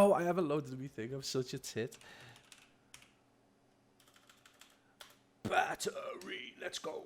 Oh, I haven't loaded anything. I'm such a tit. Battery. Let's go.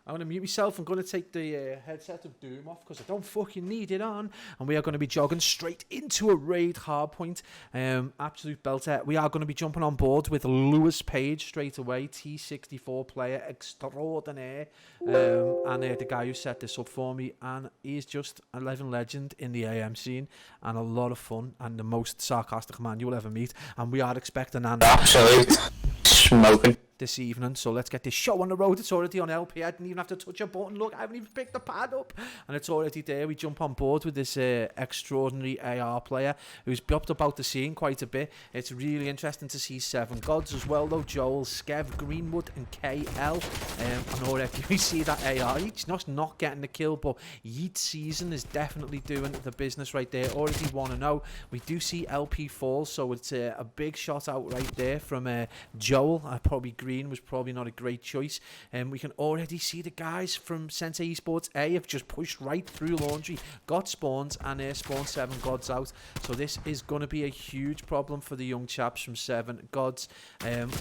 I'm going to mute myself. I'm going to take the headset of Doom off because I don't fucking need it on. And we are going to be jogging straight into a raid hardpoint. Absolute belter. We are going to be jumping on board with Lewis Page straight away. T64 player extraordinaire. And the guy who set this up for me. And he's just a living legend in the AM scene. And a lot of fun. And the most sarcastic man you'll ever meet. And we are expecting an absolute smoking this evening, so let's get this show on the road. It's already on LP. I didn't even have to touch a button. Look, I haven't even picked the pad up, and it's already there. We jump on board with this extraordinary AR player who's bopped about the scene quite a bit. It's really interesting to see SE7EN GODZ as well, though. Joel, Skev, Greenwood, and KL. And already we see that AR. He's not getting the kill, but Yeet Season is definitely doing the business right there. Already 1-0. We do see LP fall, so it's a big shot out right there from Joel. Probably Green was probably not a great choice. And we can already see the guys from SENSEI ESPORTS A have just pushed right through Laundry, got spawns, and spawned SE7EN GODZ out. So this is going to be a huge problem for the young chaps from SE7EN GODZ.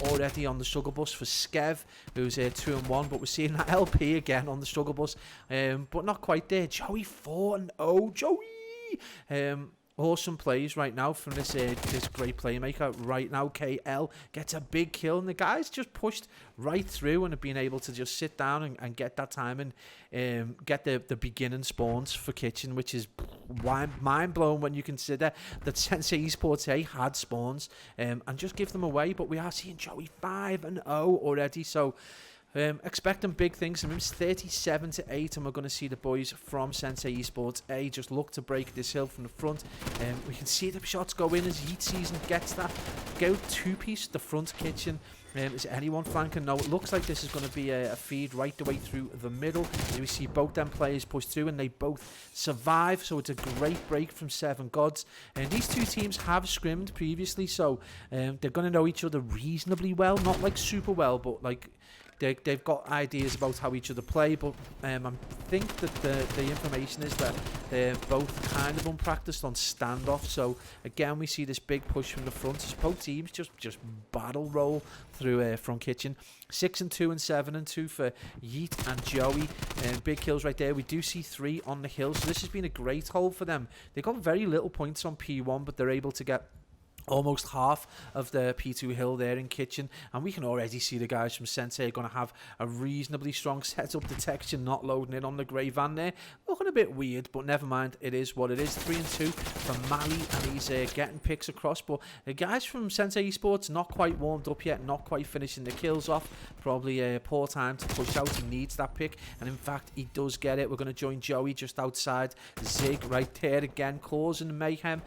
Already on the struggle bus for Skev, who's 2-1, but we're seeing that LP again on the struggle bus, but not quite there. Joey 4-0. Joey! Awesome plays right now from this great playmaker right now. KL gets a big kill, and the guys just pushed right through and have been able to just sit down and get that time and get the beginning spawns for Kitchen, which is mind-blowing when you consider that SENSEI ESPORTS A had spawns and just give them away. But we are seeing Joey 5-0 already, so expecting big things from him. It's 37-8, and we're going to see the boys from SENSEI ESPORTS A just look to break this hill from the front. We can see the shots go in as Yeet Season gets that go two-piece the front Kitchen. Is anyone flanking? No, it looks like this is going to be a feed right the way through the middle. And we see both them players push through, and they both survive. So it's a great break from SE7EN GODZ. And these two teams have scrimmed previously, so they're going to know each other reasonably well. Not like super well, but like they've got ideas about how each other play. But I think that the information is that they're both kind of unpracticed on standoff. So again, we see this big push from the front as both teams just battle roll through front Kitchen. 6-2 and 7-2 for Yeet and Joey. Big kills right there. We do see 3 on the hill, so this has been a great hold for them. They got very little points on P1, but they're able to get almost half of the P2 hill there in Kitchen, and we can already see the guys from SENSEI are going to have a reasonably strong setup detection, not loading it on the grey van there. Looking a bit weird, but never mind, it is what it is. 3-2 for Mali, and he's getting picks across, but the guys from SENSEI ESPORTS not quite warmed up yet, not quite finishing the kills off. Probably a poor time to push out. He needs that pick, and in fact he does get it. We're going to join Joey just outside Zig right there again, causing mayhem.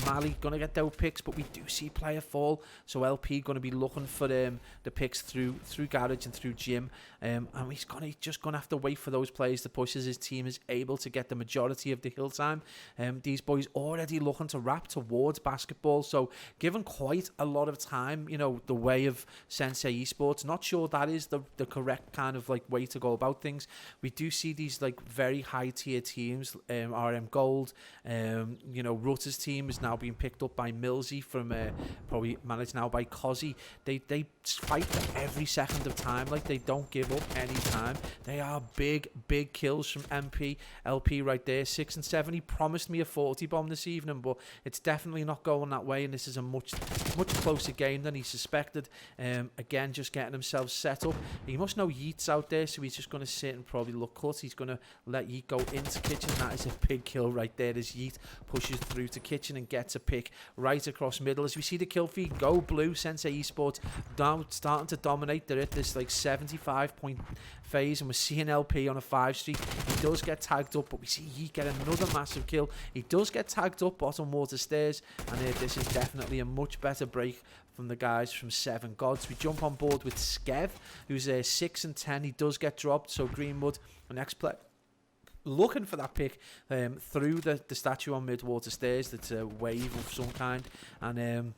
Mali going to get those picks, but we do see player fall, so LP going to be looking for the picks through garage and through gym, and he's just gonna have to wait for those players to push as his team is able to get the majority of the hill time. These boys already looking to wrap towards basketball, so given quite a lot of time, you know, the way of SENSEI ESPORTS. Not sure that is the correct kind of like way to go about things. We do see these like very high tier teams, RM Gold, you know, Rutter's team is now being picked up by Millsy from probably managed now by Cozzy. They fight for every second of time, like they don't give up any time. They are big kills from LP right there. 6 and 7. He promised me a 40 bomb this evening, but it's definitely not going that way, and this is a much closer game than he suspected. Again, just getting himself set up. He must know Yeet's out there, so he's just going to sit and probably look cut. He's going to let Yeet go into Kitchen. That is a big kill right there as Yeet pushes through to Kitchen and gets a pick right across middle. As we see the kill feed go blue, SENSEI ESPORTS down, starting to dominate. They're at this like 75 point phase, and we're seeing LP on a 5 streak. He does get tagged up, but we see Yeet get another massive kill. He does get tagged up bottom water stairs, and this is definitely a much better break from the guys from SE7EN GODZ. We jump on board with Skev, who's 6 and 10. He does get dropped, so Greenwood, the next play, looking for that pick through the statue on mid-water stairs. That's a wave of some kind, and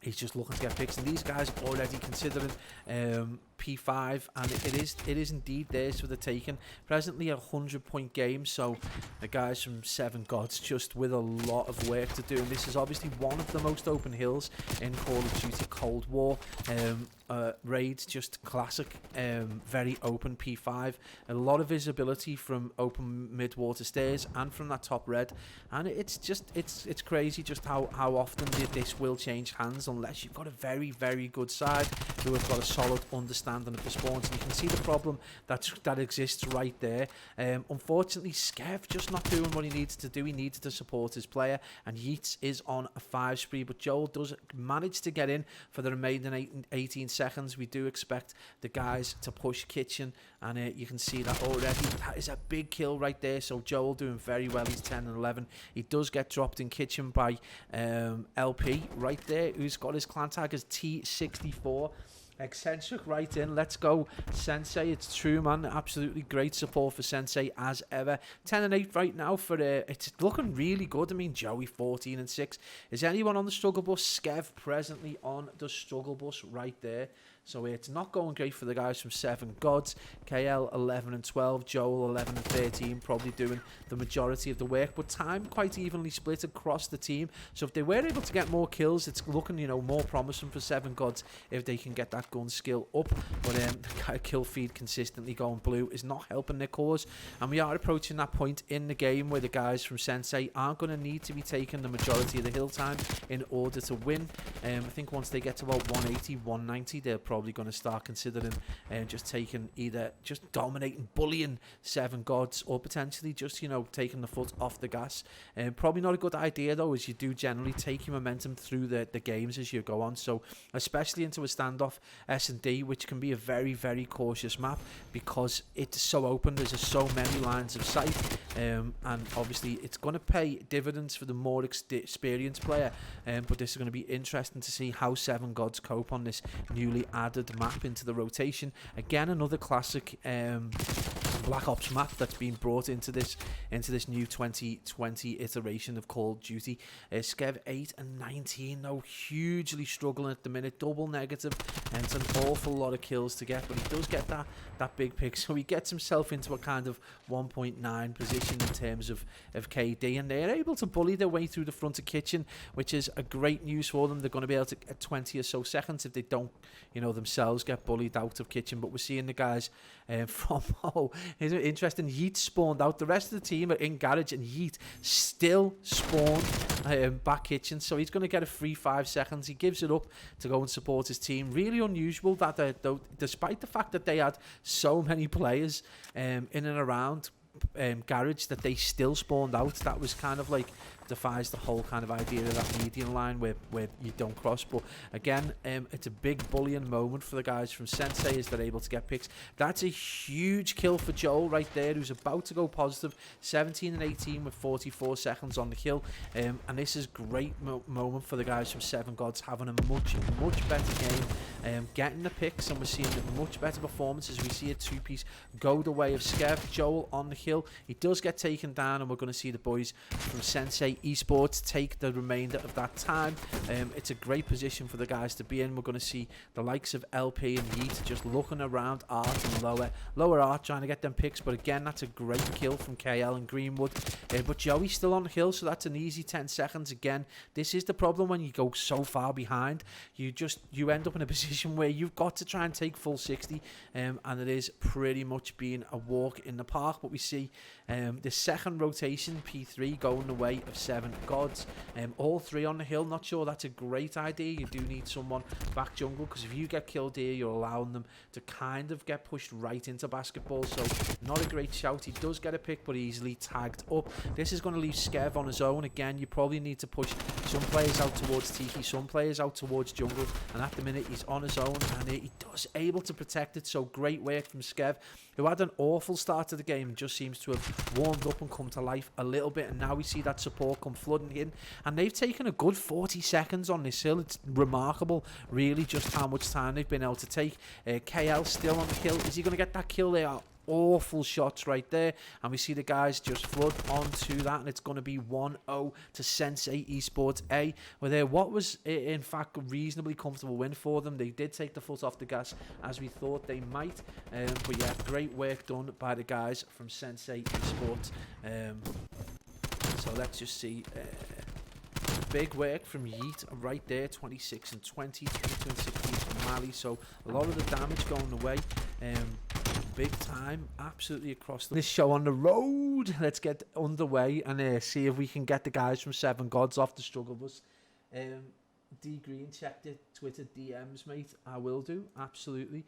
he's just looking to get picks. And these guys already considering P5, and it is indeed theirs for the taking. Presently a 100-point game, so the guys from Seven Gods just with a lot of work to do. And this is obviously one of the most open hills in Call of Duty Cold War. Raids, just classic, very open P5. A lot of visibility from open mid-water stairs and from that top red. And it's crazy just how often this will change hands unless you've got a very, very good side who have got a solid understanding of the spawns. And you can see the problem that exists right there. Unfortunately, Skev just not doing what he needs to do. He needs to support his player, and Yeats is on a 5 spree, but Joel does manage to get in for the remaining 18 seconds. We do expect the guys to push Kitchen, and you can see that already. That is a big kill right there, so Joel doing very well. He's 10 and 11. He does get dropped in Kitchen by LP right there, who's got his clan tag as T64. Eccentric right in. Let's go, Sensei. It's true, man. Absolutely great support for Sensei as ever. 10 and 8 right now for it's looking really good. I mean, Joey 14 and 6. Is anyone on the struggle bus? Skev presently on the struggle bus right there. So it's not going great for the guys from Seven Gods. KL 11 and 12, Joel 11 and 13, probably doing the majority of the work, but time quite evenly split across the team. So if they were able to get more kills, it's looking, you know, more promising for Seven Gods if they can get that gun skill up. But the kill feed consistently going blue is not helping their cause, and we are approaching that point in the game where the guys from Sensei aren't going to need to be taking the majority of the hill time in order to win. I think once they get to about 180, 190, they're probably going to start considering just taking either just dominating, bullying Seven Gods, or potentially just, you know, taking the foot off the gas. Probably not a good idea though, as you do generally take your momentum through the games as you go on. So especially into a standoff S&D, which can be a very, very cautious map because it's so open. There's just so many lines of sight, and obviously it's going to pay dividends for the more experienced player. But this is going to be interesting to see how Seven Gods cope on this newly added map into the rotation. Again, another classic Black Ops map that's been brought into this new 2020 iteration of Call of Duty. Skev 8 and 19 though, hugely struggling at the minute, double negative, and it's an awful lot of kills to get, but he does get that big pick, so he gets himself into a kind of 1.9 position in terms of KD, and they're able to bully their way through the front of Kitchen, which is a great news for them. They're going to be able to get 20 or so seconds if they don't, you know, themselves get bullied out of Kitchen. But we're seeing the guys from it's interesting, Yeet spawned out. The rest of the team are in garage, and Yeet still spawned back Kitchen, so he's going to get a free 5 seconds. He gives it up to go and support his team. Really unusual that despite the fact that they had so many players in and around garage, that they still spawned out. That was kind of like defies the whole kind of idea of that median line where you don't cross. But again, it's a big bullying moment for the guys from Sensei as they're able to get picks. That's a huge kill for Joel right there, who's about to go positive. 17 and 18 with 44 seconds on the kill, and this is great moment for the guys from Seven Gods, having a much better game, getting the picks, and we're seeing a much better performance as we see a two-piece go the way of Skev. Joel on the hill, he does get taken down, and we're going to see the boys from Sensei Esports take the remainder of that time. It's a great position for the guys to be in. We're going to see the likes of LP and Yeet just looking around Art and lower Art, trying to get them picks. But again, that's a great kill from KL and Greenwood. But Joey's still on the hill, so that's an easy 10 seconds. Again, this is the problem when you go so far behind. You end up in a position where you've got to try and take full 60, and it is pretty much being a walk in the park. But we see the second rotation, P3, going the way of Seven Gods. All three on the hill. Not sure that's a great idea. You do need someone back jungle, because if you get killed here, you're allowing them to kind of get pushed right into basketball. So not a great shout. He does get a pick, but easily tagged up. This is going to leave Skev on his own. Again, you probably need to push some players out towards Tiki, some players out towards jungle, and at the minute he's on his own, and he does able to protect it. So great work from Skev, who had an awful start to the game and just seems to have warmed up and come to life a little bit, and now we see that support come flooding in, and they've taken a good 40 seconds on this hill. It's remarkable really just how much time they've been able to take. KL still on the kill. Is he going to get that kill there? awful shots right there, and we see the guys just flood onto that, and it's going to be 1-0 to Sensei Esports A, where there what was in fact a reasonably comfortable win for them. They did take the foot off the gas as we thought they might, but yeah, great work done by the guys from Sensei Esports. So let's just see. Big work from Yeet right there, 26 and 20, 22 and 16 from Mali. So a lot of the damage going away. Big time, absolutely across this show on the road. Let's get underway and see if we can get the guys from 7 Gods off the struggle bus. D Green, check the Twitter DMs, mate. I will do, absolutely.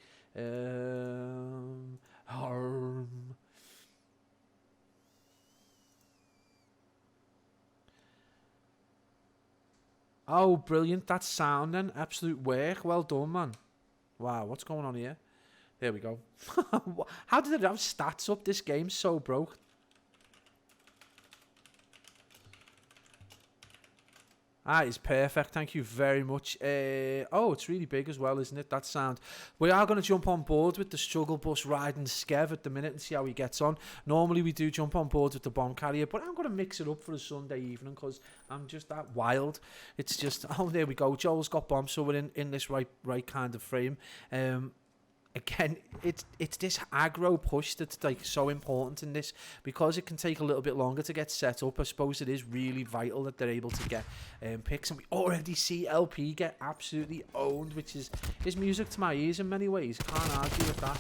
Oh, brilliant. That's sound then. Absolute work. Well done, man. Wow, what's going on here? There we go. How did it have stats up? This game's so broke. Ah, it's perfect. Thank you very much. Oh, it's really big as well, isn't it? That sound. We are going to jump on board with the struggle bus riding Skev at the minute and see how he gets on. Normally we do jump on board with the bomb carrier, but I'm going to mix it up for a Sunday evening because I'm just that wild. It's just, oh, there we go. Joel's got bomb, so we're in this right kind of frame. Again, it's this aggro push that's like so important in this, because it can take a little bit longer to get set up. I suppose it is really vital that they're able to get picks, and we already see LP get absolutely owned, which is music to my ears in many ways. Can't argue with that.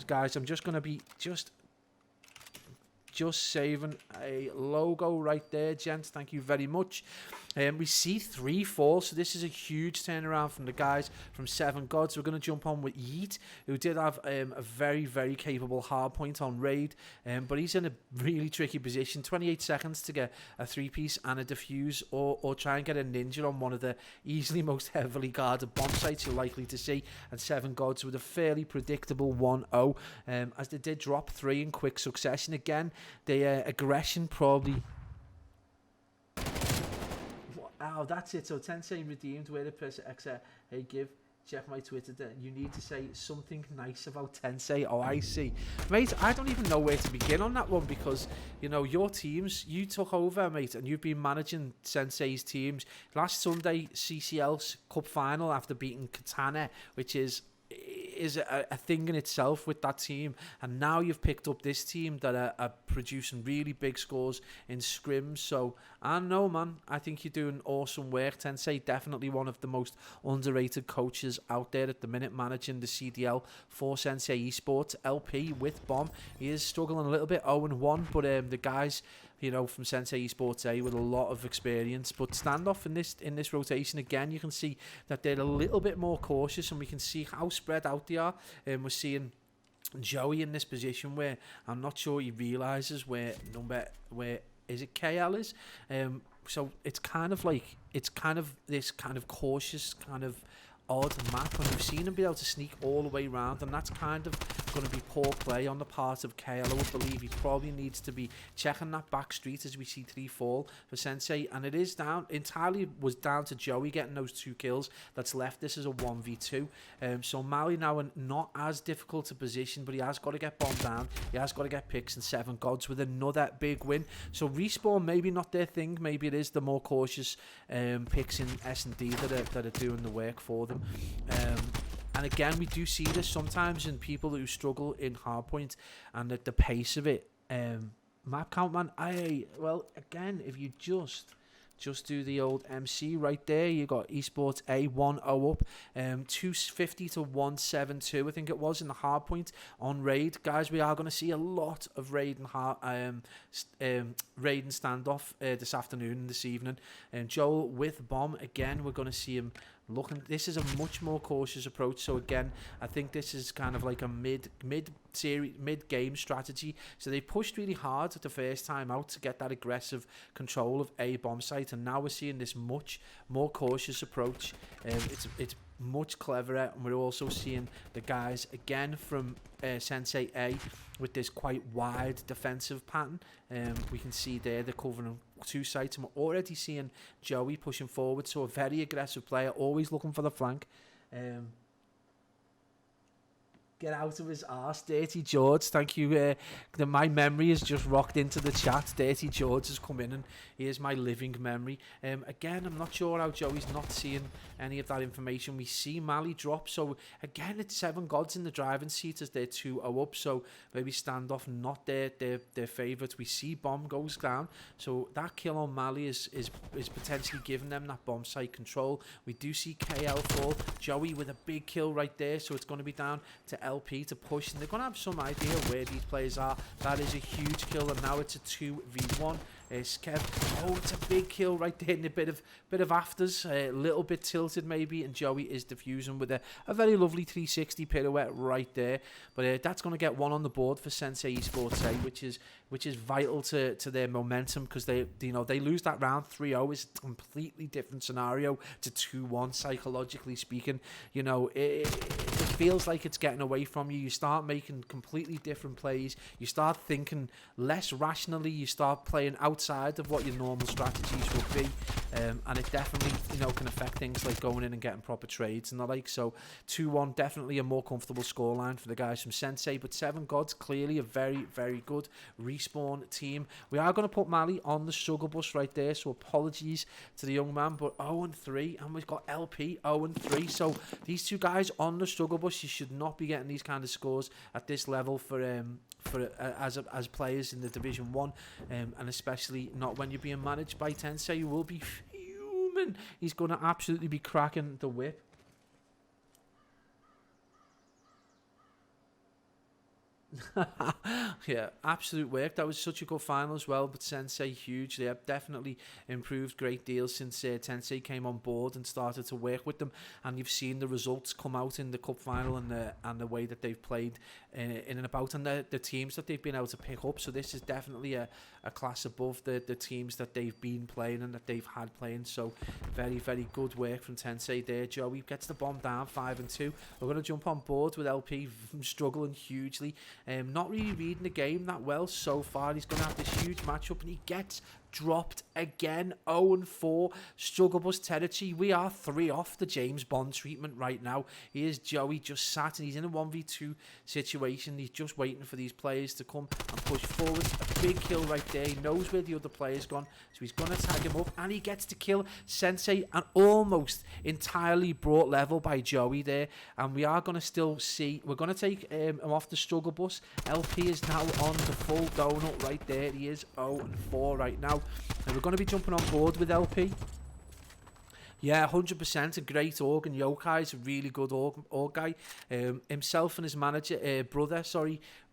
Guys, I'm just gonna be just saving a logo right there, gents. Thank you very much. We see 3 falls, so this is a huge turnaround from the guys from 7 Gods. We're going to jump on with Yeet, who did have a very, very capable hard point on raid, but he's in a really tricky position. 28 seconds to get a 3-piece and a defuse, or try and get a ninja on one of the easily most heavily guarded bomb sites you're likely to see. And 7 Gods with a fairly predictable 1-0, as they did drop 3 in quick succession. Again, the aggression probably... Oh, that's it. So Tensei redeemed. Where the person hey, check my Twitter. You need to say something nice about Tensei. Oh, I see. Mate, I don't even know where to begin on that one, because, you know, your teams, you took over, mate, and you've been managing Sensei's teams. Last Sunday, CCL Cup final after beating Katana, which is a thing in itself with that team, and now you've picked up this team that are producing really big scores in scrims. So I know, man, I think you're doing awesome work. Tensei, definitely one of the most underrated coaches out there at the minute, managing the CDL for Sensei Esports. LP with bomb, he is struggling a little bit, 0-1, but the guys, you know, from Sensei Esports A with a lot of experience. But standoff in this rotation, again, you can see that they're a little bit more cautious, and we can see how spread out they are. We're seeing Joey in this position where I'm not sure he realises where is it KL is. So it's kind of like, it's kind of this kind of cautious kind of odd map, and we've seen him be able to sneak all the way around, and that's kind of going to be poor play on the part of KL. I would believe he probably needs to be checking that back street as we see 3 fall for Sensei, and it is entirely was down to Joey getting those 2 kills that's left. This is a 1v2, so Mali now not as difficult to position, but he has got to get bombed down, he has got to get picks, and 7 Gods with another big win. So respawn, maybe not their thing, maybe it is the more cautious picks in S&D that are doing the work for them. And again, we do see this sometimes in people who struggle in hardpoint, and at the pace of it. Map count, man. Well, again, if you just do the old MC right there, you got Esports A 1-0 up, 250 to 172, I think it was, in the hardpoint on raid. Guys, we are going to see a lot of raid and standoff this afternoon and this evening. Joel with bomb again. We're going to see him looking. This is a much more cautious approach. So again, I think this is kind of like a mid game strategy. So they pushed really hard the first time out to get that aggressive control of a bomb site, and now we're seeing this much more cautious approach. It's much cleverer, and we're also seeing the guys again from Sensei A with this quite wide defensive pattern. We can see there they're covering 2 sites, and we're already seeing Joey pushing forward, so a very aggressive player, always looking for the flank. Get out of his arse, Dirty George. Thank you. My memory has just rocked into the chat. Dirty George has come in and he is my living memory. Again, I'm not sure how Joey's not seeing any of that information. We see Mali drop. So, again, it's 7 Gods in the driving seat as they're 2-0 up. So, maybe standoff not their favourites. We see Bomb goes down. So, that kill on Mali is potentially giving them that bomb site control. We do see KL fall. Joey with a big kill right there. So, it's going to be down to LP to push, and they're going to have some idea where these players are. That is a huge kill, and now it's a 2v1. Skev, oh, it's a big kill right there in a bit of afters, a little bit tilted maybe, and Joey is diffusing with a very lovely 360 pirouette right there. But that's going to get one on the board for SENSEI ESPORTS A, which is vital to their momentum, because they lose that round 3-0 is a completely different scenario to 2-1 psychologically speaking. It feels like it's getting away from you. You start making completely different plays. You start thinking less rationally. You start playing outside of what your normal strategies would be, and it definitely can affect things like going in and getting proper trades and the like. So 2-1, definitely a more comfortable scoreline for the guys from SENSEI, but 7 Gods clearly a very, very good respawn team. We are going to put Mali on the struggle bus right there, so apologies to the young man, but 0-3, and we've got LP 0-3. So these two guys on the struggle bus, you should not be getting these kind of scores at this level for as players in the Division 1, and especially not when you're being managed by Tensei. You will be fuming. He's going to absolutely be cracking the whip. Yeah, absolute work. That was such a good final as well, but SENSEI huge. They have definitely improved great deals since Tensei came on board and started to work with them, and you've seen the results come out in the cup final and the way that they've played in and about, and the teams that they've been able to pick up. So this is definitely a class above the teams that they've been playing and that they've had playing. So very, very good work from Tensei there. Joey gets the bomb down 5-2. We're going to jump on board with LP struggling hugely. Not really reading the game that well so far. He's going to have this huge matchup, and he gets dropped again. 0-4, struggle bus territory. We are 3 off the James Bond treatment right now. Here's Joey just sat, and he's in a 1v2 situation. He's just waiting for these players to come and push forward. A big kill right there. He knows where the other player's gone, so he's going to tag him up, and he gets to kill SENSEI, and almost entirely brought level by Joey there. And we are going to still see, we're going to take him off the struggle bus. LP is now on the full donut right there. He is 0-4 right now. And we're going to be jumping on board with LP. Yeah, 100%, a great org, and Yokai's a really good org guy. Himself and his brother,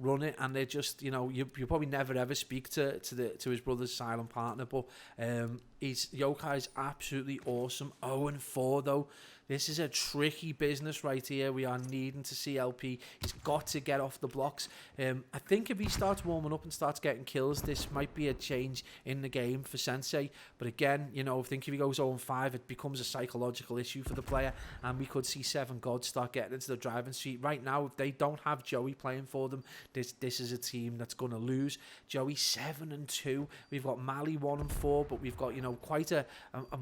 run it, and they're just, you probably never ever speak to his brother's silent partner, but Yokai's absolutely awesome. 0-4 though. This is a tricky business right here. We are needing to see LP. He's got to get off the blocks. I think if he starts warming up and starts getting kills, this might be a change in the game for SENSEI. But again, I think if he goes 0-5, it becomes a psychological issue for the player, and we could see 7 Gods start getting into the driving seat. Right now, if they don't have Joey playing for them, this is a team that's going to lose. Joey 7-2. We've got Mali 1-4, but we've got quite a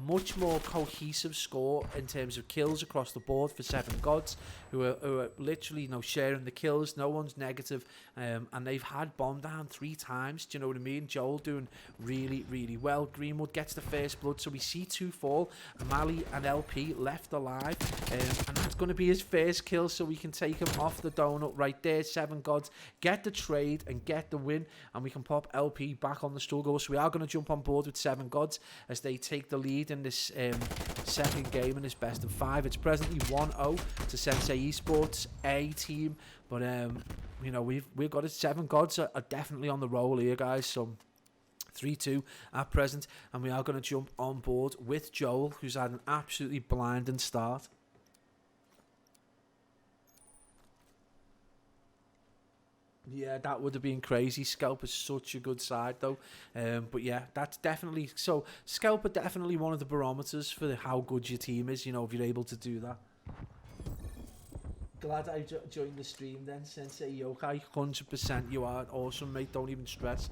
much more cohesive score in terms of kills across the board for 7 Gods, who are literally sharing the kills. No one's negative, and they've had bomb down 3 times. Do you know what I mean? Joel doing really, really well. Greenwood gets the first blood, so we see 2 fall. Mali and LP left alive, and that's going to be his first kill, so we can take him off the donut right there. 7 Gods get the trade and get the win, and we can pop LP back on the struggle. So we are going to jump on board with 7 Gods as they take the lead in this second game in this best of 5. It's presently 1-0 to SENSEI ESPORTS A team, but we've got it. 7 Gods are definitely on the roll here, guys. So 3-2 at present, and we are going to jump on board with Joel, who's had an absolutely blinding start. Yeah, that would have been crazy. Scalp is such a good side, though. But yeah, that's definitely... So, Scalp are definitely one of the barometers for how good your team is, if you're able to do that. glad I joined the stream then, Sensei Yokai. 100%, you are awesome, mate. Don't even stress.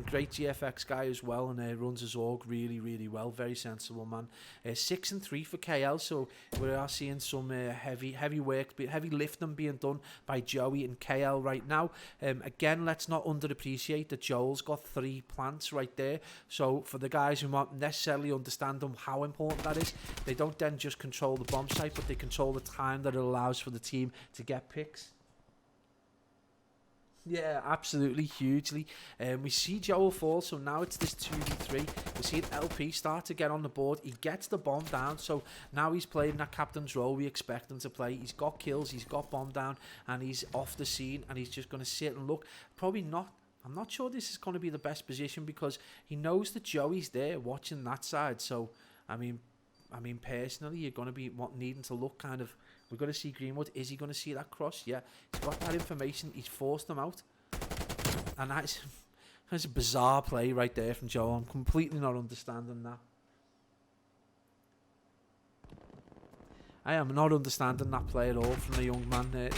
Great GFX guy as well, and runs his org really, really well. Very sensible man. 6-3 for KL, so we are seeing some heavy work, heavy lifting being done by Joey and KL right now. Again, let's not underappreciate that Joel's got 3 plants right there. So for the guys who aren't necessarily understanding how important that is, they don't then just control the bomb site, but they control the time that it allows for the team to get picks. Yeah, absolutely, hugely. We see Joel fall, so now it's this 2v3. We see LP start to get on the board. He gets the bomb down, so now he's playing that captain's role we expect him to play. He's got kills, he's got bomb down, and he's off the scene, and he's just going to sit and look. Probably not. I'm not sure this is going to be the best position because he knows that Joey's there watching that side. So, I mean, personally, you're going to be needing to look kind of. We're going to see Greenwood. Is he going to see that cross? Yeah, he's got that information. He's forced them out, and that's a bizarre play right there from Joe. I'm completely not understanding that. I am not understanding that play at all from the young man.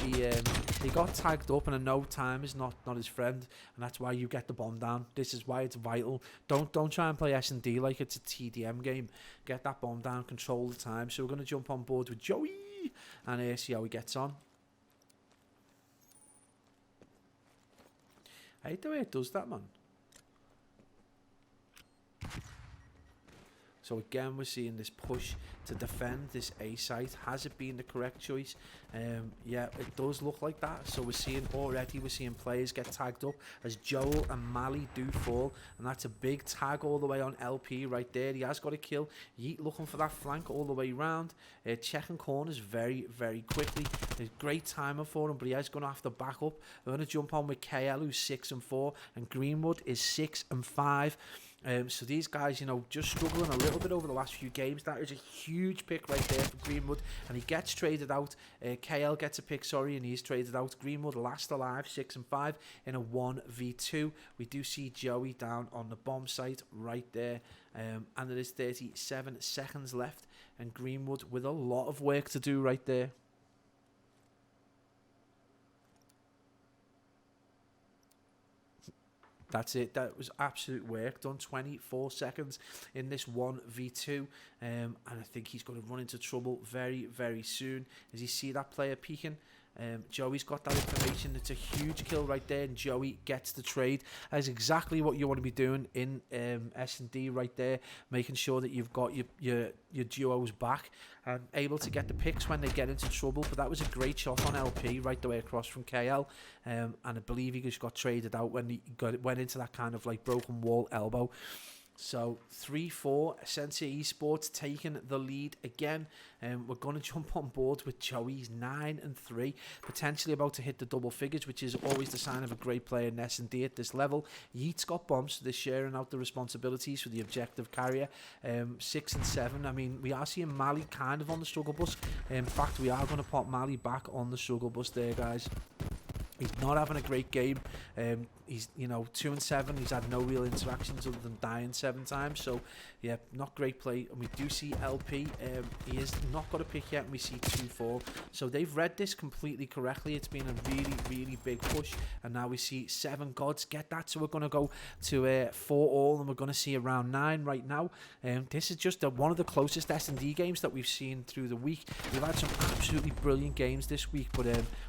He got tagged up, and I know time is not his friend, and that's why you get the bomb down. This is why it's vital. Don't try and play S&D like it's a TDM game. Get that bomb down, control the time. So we're going to jump on board with Joey and see how he gets on. I hate the way it does that, man. So again, we're seeing this push to defend this A site. Has it been the correct choice? Yeah, it does look like that. So we're seeing players get tagged up as Joel and Mali do fall, and that's a big tag all the way on LP right there. He has got a kill. Yeet looking for that flank all the way round, checking corners very, very quickly. There's great timer for him, but he is going to have to back up. We're going to jump on with KL, who's 6-4, and Greenwood is 6-5. So these guys, you know, just struggling a little bit over the last few games. That is a huge pick right there for Greenwood, and he gets traded out. KL gets a pick, sorry, and he's traded out. Greenwood last alive, 6-5 in a 1v2. We do see Joey down on the bomb site right there, and there is 37 seconds left, and Greenwood with a lot of work to do right there. That's it. That was absolute work done. 24 seconds in this 1v2. And I think he's going to run into trouble very, very soon. As you see that player peeking, Joey's got that information. It's a huge kill right there, and Joey gets the trade. That's exactly what you want to be doing in S&D right there, making sure that you've got your duos back and able to get the picks when they get into trouble. But that was a great shot on LP right the way across from KL, and I believe he just got traded out when he went into that kind of like broken wall elbow. So 3-4, SENSEI ESPORTS taking the lead again. We're going to jump on board with Joey's 9-3, potentially about to hit the double figures, which is always the sign of a great player in S&D at this level. Yeet's got bombs, so they're sharing out the responsibilities for the objective carrier. 6-7. I mean, we are seeing Mali kind of on the struggle bus. In fact, we are going to pop Mali back on the struggle bus there, guys. He's not having a great game. He's, 2-7. He's had no real interactions other than dying 7 times. So, yeah, not great play. And we do see LP. He has not got a pick yet, and we see 2 fall. So they've read this completely correctly. It's been a really, really big push. And now we see 7 gods get that. So we're going to go to 4-all, and we're going to see around 9 right now. This is just one of the closest S&D games that we've seen through the week. We've had some absolutely brilliant games this week, but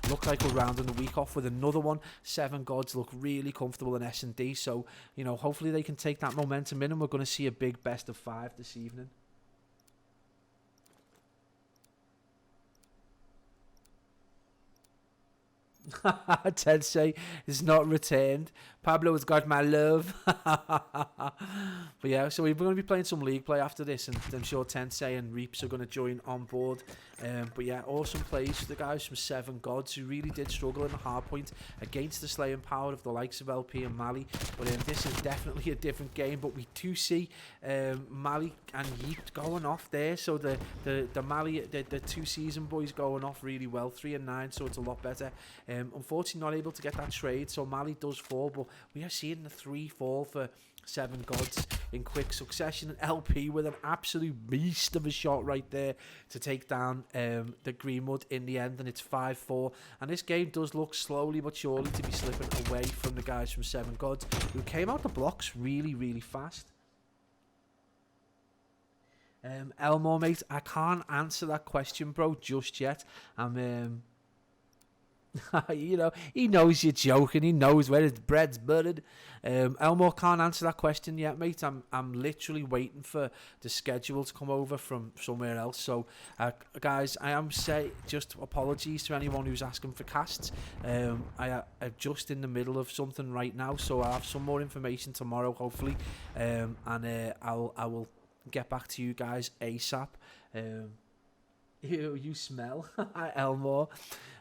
look like we're rounding the week off with another one. 7 gods look really comfortable in S&D, so hopefully they can take that momentum in, and we're going to see a big best of 5 this evening. Tensei is not returned. Pablo has got my love. But yeah, so we're going to be playing some league play after this, and I'm sure Tensei and Reaps are going to join on board. But yeah, awesome plays for the guys from 7 Gods, who really did struggle in the hard point against the slaying power of the likes of LP and Mali. But this is definitely a different game. But we do see Mali and Yeet going off there. So the Mali, the 2 season boys going off really well, 3-9. So it's a lot better. Unfortunately, not able to get that trade. So Mali does fall, but we are seeing the 3 fall for Seven Gods in quick succession, and LP with an absolute beast of a shot right there to take down the Greenwood in the end, and it's 5-4. And this game does look slowly but surely to be slipping away from the guys from Seven Gods, who came out the blocks really, really fast. Elmore, mate, I can't answer that question, bro, just yet. I'm you know, he knows you're joking. He knows where his bread's buttered. Elmore can't answer that question yet, mate. I'm literally waiting for the schedule to come over from somewhere else. So, guys, I am just apologies to anyone who's asking for casts. I'm just in the middle of something right now, so I'll have some more information tomorrow, hopefully, and I will get back to you guys ASAP. You smell, Elmore.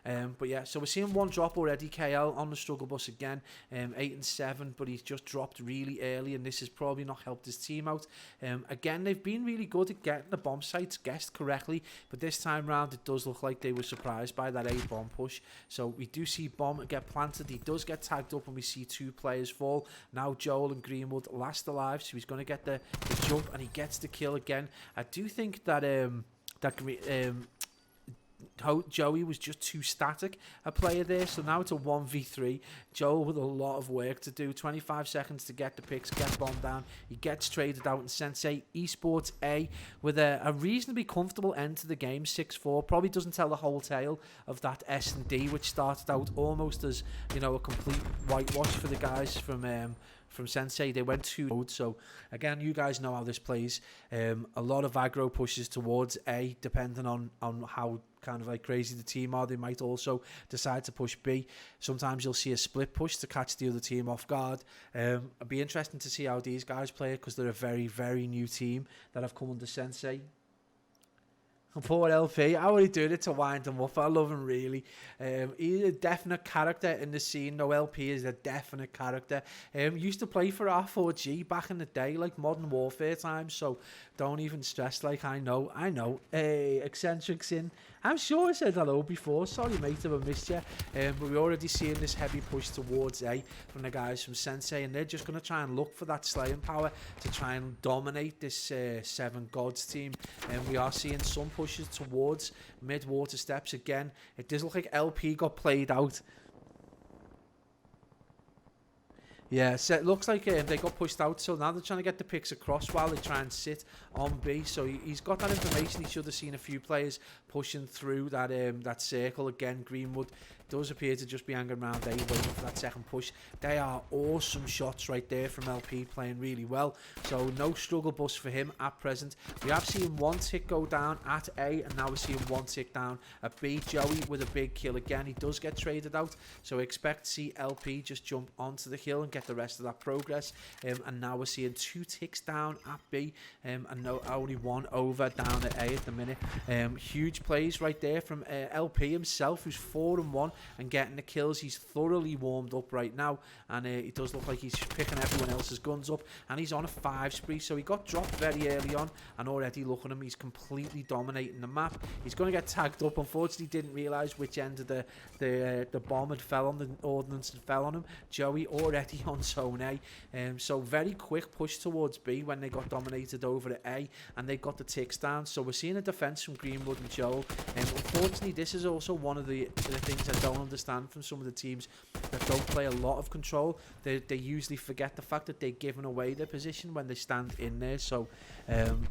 But yeah, so we're seeing one drop already. KL on the struggle bus again, 8 and 7, but he's just dropped really early, and this has probably not helped his team out. Again, they've been really good at getting the bomb sites guessed correctly, but this time round it does look like they were surprised by that A bomb push. So we do see bomb get planted. He does get tagged up, and we see 2 players fall. Now Joel and Greenwood last alive, so he's going to get the jump, and he gets the kill again. I do think that Joey was just too static a player there, so now it's a 1v3. Joel with a lot of work to do. 25 seconds to get the picks, get bomb down. He gets traded out, and Sensei Esports A with a reasonably comfortable end to the game, 6-4. Probably doesn't tell the whole tale of that S&D, which started out almost as, you know, a complete whitewash for the guys from Sensei. They went 2 so again, you guys know how this plays. A lot of aggro pushes towards A, depending on how kind of like crazy the team are. They might also decide to push B. Sometimes you'll see a split push to catch the other team off guard. It'd be interesting to see how these guys play it, because they're a very, very new team that have come under Sensei. Poor LP, how are he doing it to wind him up? I love him, really. He's a definite character in the scene. No, LP is a definite character. Used to play for R4G back in the day, like Modern Warfare times, so don't even stress. Like, I know. Eccentrics in. I'm sure I said hello before. Sorry, mate, if I missed you. But we're already seeing this heavy push towards A from the guys from Sensei, and they're just going to try and look for that slaying power to try and dominate this Seven Gods team. And we are seeing some pushes towards mid-water steps again. It does look like LP got played out. Yeah, so it looks like they got pushed out, so now they're trying to get the picks across while they try and sit on B. So he's got that information. He should have seen a few players pushing through that circle again. Greenwood does appear to just be hanging around A, waiting for that second push. They are awesome shots right there from LP, playing really well. So no struggle bus for him at present. We have seen 1 tick go down at A, and now we're seeing 1 tick down at B. Joey with a big kill again. He does get traded out, so expect to see LP just jump onto the hill and get the rest of that progress. And now we're seeing 2 ticks down at B, and only 1 over down at A at the minute. Huge plays right there from LP himself, who's 4 and 1 and getting the kills. He's thoroughly warmed up right now, and it does look like he's picking everyone else's guns up, and he's on a 5 spree. So he got dropped very early on, and already look at him, he's completely dominating the map. He's going to get tagged up. Unfortunately, didn't realise which end of the bomb had fell on, the ordnance had fell on him. Joey already on zone A. So very quick push towards B when they got dominated over at A, and they got the ticks down. So we're seeing a defence from Greenwood and Joel. Unfortunately, this is also one of the things I don't understand from some of the teams that don't play a lot of control. They usually forget the fact that they're giving away their position when they stand in there. So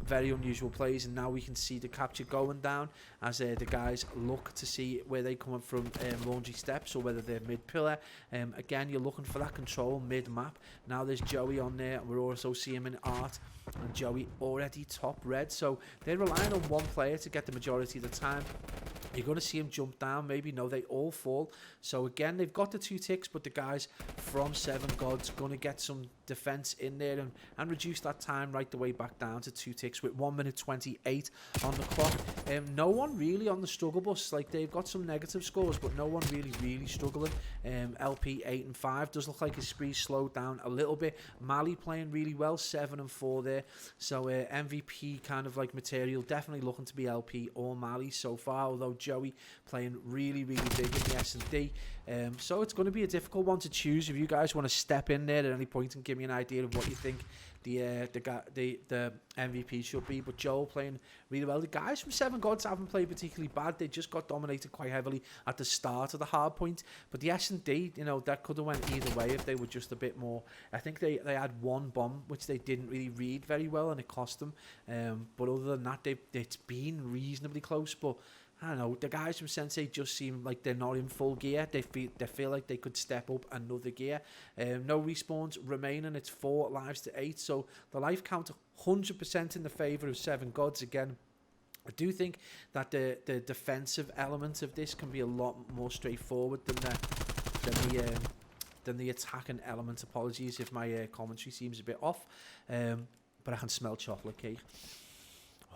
very unusual plays, and now we can see the capture going down as the guys look to see where they're coming from, laundry steps, or whether they're mid pillar. Again, you're looking for that control mid map. Now there's Joey on there, and we're also seeing him in art, and Joey already top red. So they're relying on one player to get the majority of the time. You're going to see him jump down, maybe. No, they all fall. So again, they've got the 2 ticks, but the guys from Seven Gods going to get some defense in there and reduce that time right the way back down to 2 ticks with 1 minute 28 on the clock. No one really on the struggle bus. Like, they've got some negative scores, but no one really struggling. LP 8 and 5 does look like his spree slowed down a little bit. Mali playing really well, 7 and 4 there. So MVP kind of like material, definitely looking to be LP or Mali so far, although Joey playing really, really big in the S&D. So it's going to be a difficult one to choose. If you guys want to step in there at any point and give me an idea of what you think the MVP should be, but Joel playing really well. The guys from Seven Gods haven't played particularly bad. They just got dominated quite heavily at the start of the hard point. But the S&D, you know, that could have went either way if they were just a bit more. I think they had one bomb which they didn't really read very well, and it cost them. But other than that, it's been reasonably close. But I don't know, the guys from Sensei just seem like they're not in full gear. They feel like they could step up another gear. No respawns remaining. It's 4 lives to 8. So the life count 100% in the favour of Seven Gods again. I do think that the defensive element of this can be a lot more straightforward than the attacking element. Apologies if my commentary seems a bit off. But I can smell chocolate cake.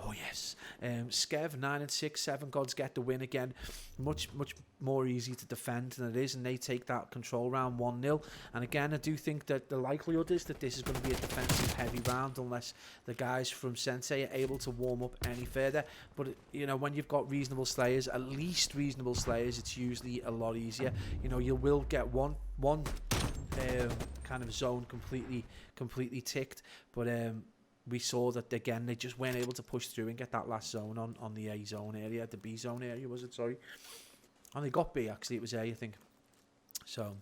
Oh yes, Skev 9-6, Seven Gods get the win again. Much more easy to defend than it is, and they take that control round 1-0. And again, I do think that the likelihood is that this is going to be a defensive heavy round unless the guys from Sensei are able to warm up any further. But you know, when you've got reasonable slayers, at least reasonable slayers, it's usually a lot easier. You know, you will get one kind of zone completely ticked, but we saw that again they just weren't able to push through and get that last zone on the A zone area, the B zone area was it, sorry. And they got B, actually, it was A, I think. So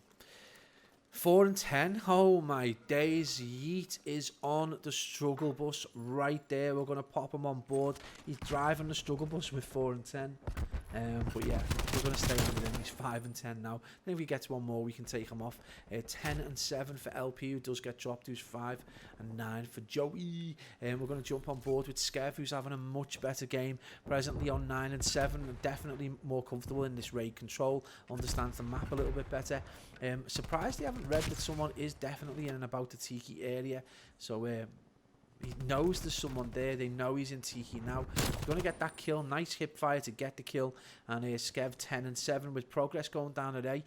4-10, oh my days, Yeet is on the struggle bus right there. We're going to pop him on board. He's driving the struggle bus with 4-10. But yeah, we're going to stay on with him. He's 5-10 now. I think if he gets one more, we can take him off. 10-7 for LP, who does get dropped, who's 5-9 for Joey. We're going to jump on board with Skev, who's having a much better game. Presently on 9-7, and definitely more comfortable in this raid control. Understands the map a little bit better. Surprised they haven't read that someone is definitely in and about the Tiki area. So he knows there's someone there. They know he's in Tiki now. He's going to get that kill. Nice hip fire to get the kill. And Skev 10-7 with progress going down at A.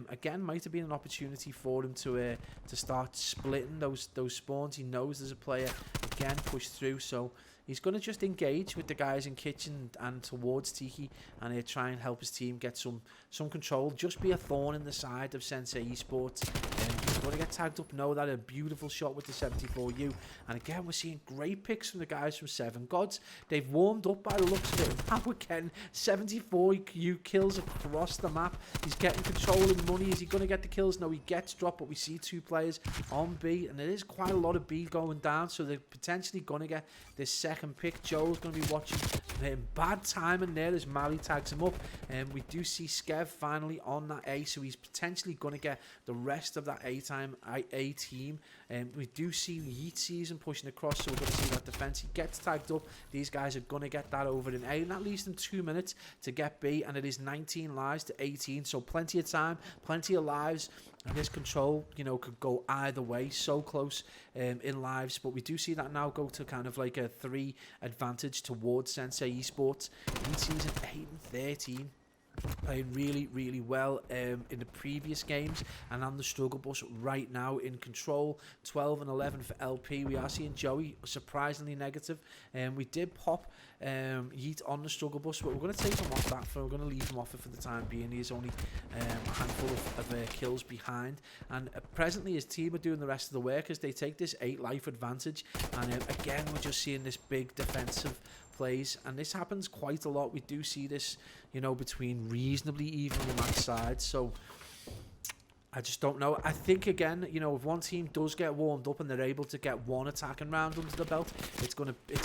Again, might have been an opportunity for him to start splitting those spawns. He knows there's a player again pushed through, so he's going to just engage with the guys in kitchen and towards Tiki and try and help his team get some control. Just be a thorn in the side of Sensei Esports. He's going to get tagged up. No, that a beautiful shot with the 74U. And again, we're seeing great picks from the guys from Seven Gods. They've warmed up by the looks of it. Now again, 74U kills across the map. He's getting control and money. Is he going to get the kills? No, he gets dropped, but we see 2 players on B. And there is quite a lot of B going down, so they're potentially going to get this second pick. Joel's going to be watching. Bad timing there as Mali tags him up. We do see Skev finally on that A, so he's potentially going to get the rest of that A team. We do see Yeet season pushing across, so we're going to see that defense. He gets tagged up. These guys are going to get that over in A, and that leaves them 2 minutes to get B, and it is 19 lives to 18, so plenty of time, plenty of lives. And this control, you know, could go either way. So close in lives. But we do see that now go to kind of like a 3 advantage towards Sensei Esports. In season 8-13. Playing really well in the previous games and on the struggle bus right now in control. 12-11 for LP. We are seeing Joey surprisingly negative. We did pop Yeet on the struggle bus, but we're going to take him off that. We're going to leave him off it for the time being. He's only a handful of kills behind, and presently his team are doing the rest of the work as they take this 8 life advantage. And again, we're just seeing this big defensive plays, and this happens quite a lot. We do see this, you know, between reasonably evenly matched sides. So I just don't know. I think, again, you know, if one team does get warmed up and they're able to get one attacking round under the belt, it's gonna be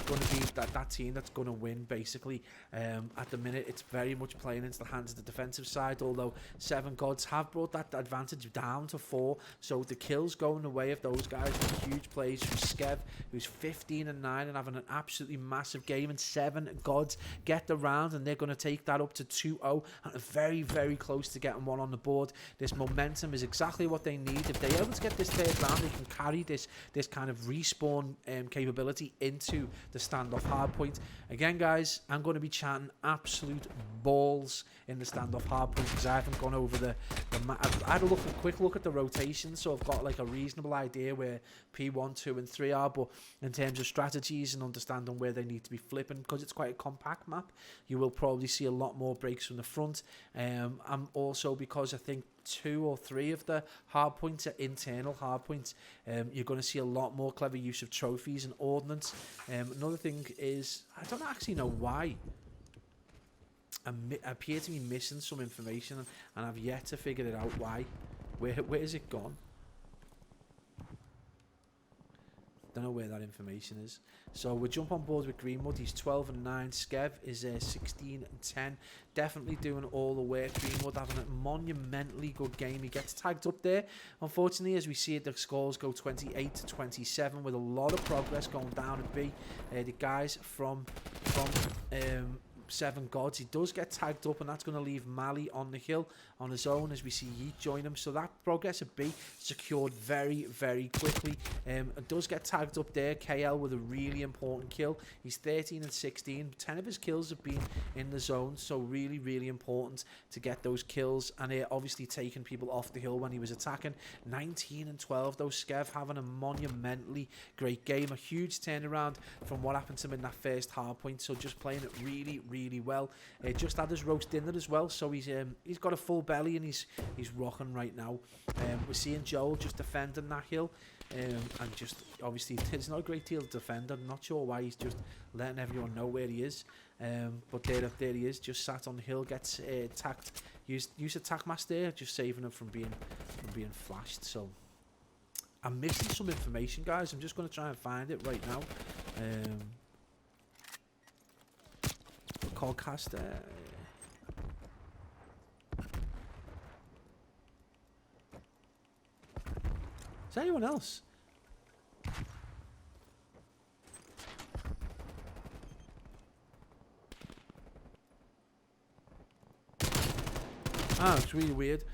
that team that's gonna win, basically. At the minute, it's very much playing into the hands of the defensive side, although Seven Gods have brought that advantage down to 4, so the kills going the way of those guys with huge plays from Skev, who's 15-9 and having an absolutely massive game, and Seven Gods get the round, and they're going to take that up to 2-0, and very close to getting one on the board. This momentum is exactly what they need. If they're able to get this third round, they can carry this kind of respawn capability into the standoff hardpoint. Again, guys, I'm going to be chatting absolute balls in the standoff hardpoint because I haven't gone over the map. I had a quick look at the rotation, so I've got like a reasonable idea where P1, 2 and 3 are, but in terms of strategies and understanding where they need to be flipping, because it's quite a compact map, you will probably see a lot more breaks from the front. I'm also, because I think 2 or 3 of the hard points are internal hard points, you're going to see a lot more clever use of trophies and ordnance. Another thing is, I don't actually know why I appear to be missing some information, and I've yet to figure it out why. Where is it gone? Don't know where that information is. So we'll jump on board with Greenwood. He's 12 and 9. Skev is 16 and 10. Definitely doing all the work. Greenwood having a monumentally good game. He gets tagged up there. Unfortunately, as we see it, the scores go 28 to 27 with a lot of progress going down at B. The guys from SE7EN GODZ, he does get tagged up, and that's going to leave Mali on the hill on his own as we see Yeet join him. So that progress at B secured very, very quickly. It does get tagged up there. KL with a really important kill. He's 13 and 16. 10 of his kills have been in the zone, so really, really important to get those kills. And obviously taking people off the hill when he was attacking. 19 and 12 though. Skev having a monumentally great game. A huge turnaround from what happened to him in that first hard point. So just playing it really, really well. Just had his roast dinner as well, so he's got a full belly and he's rocking right now. We're seeing Joel just defending that hill, and just obviously there's not a great deal to defend. I'm not sure why he's just letting everyone know where he is, but there he is, just sat on the hill, gets attacked. Use attack master, just saving him from being flashed. So I'm missing some information, guys. I'm just going to try and find it right now. Callcaster. Is there anyone else? Oh, it's really weird.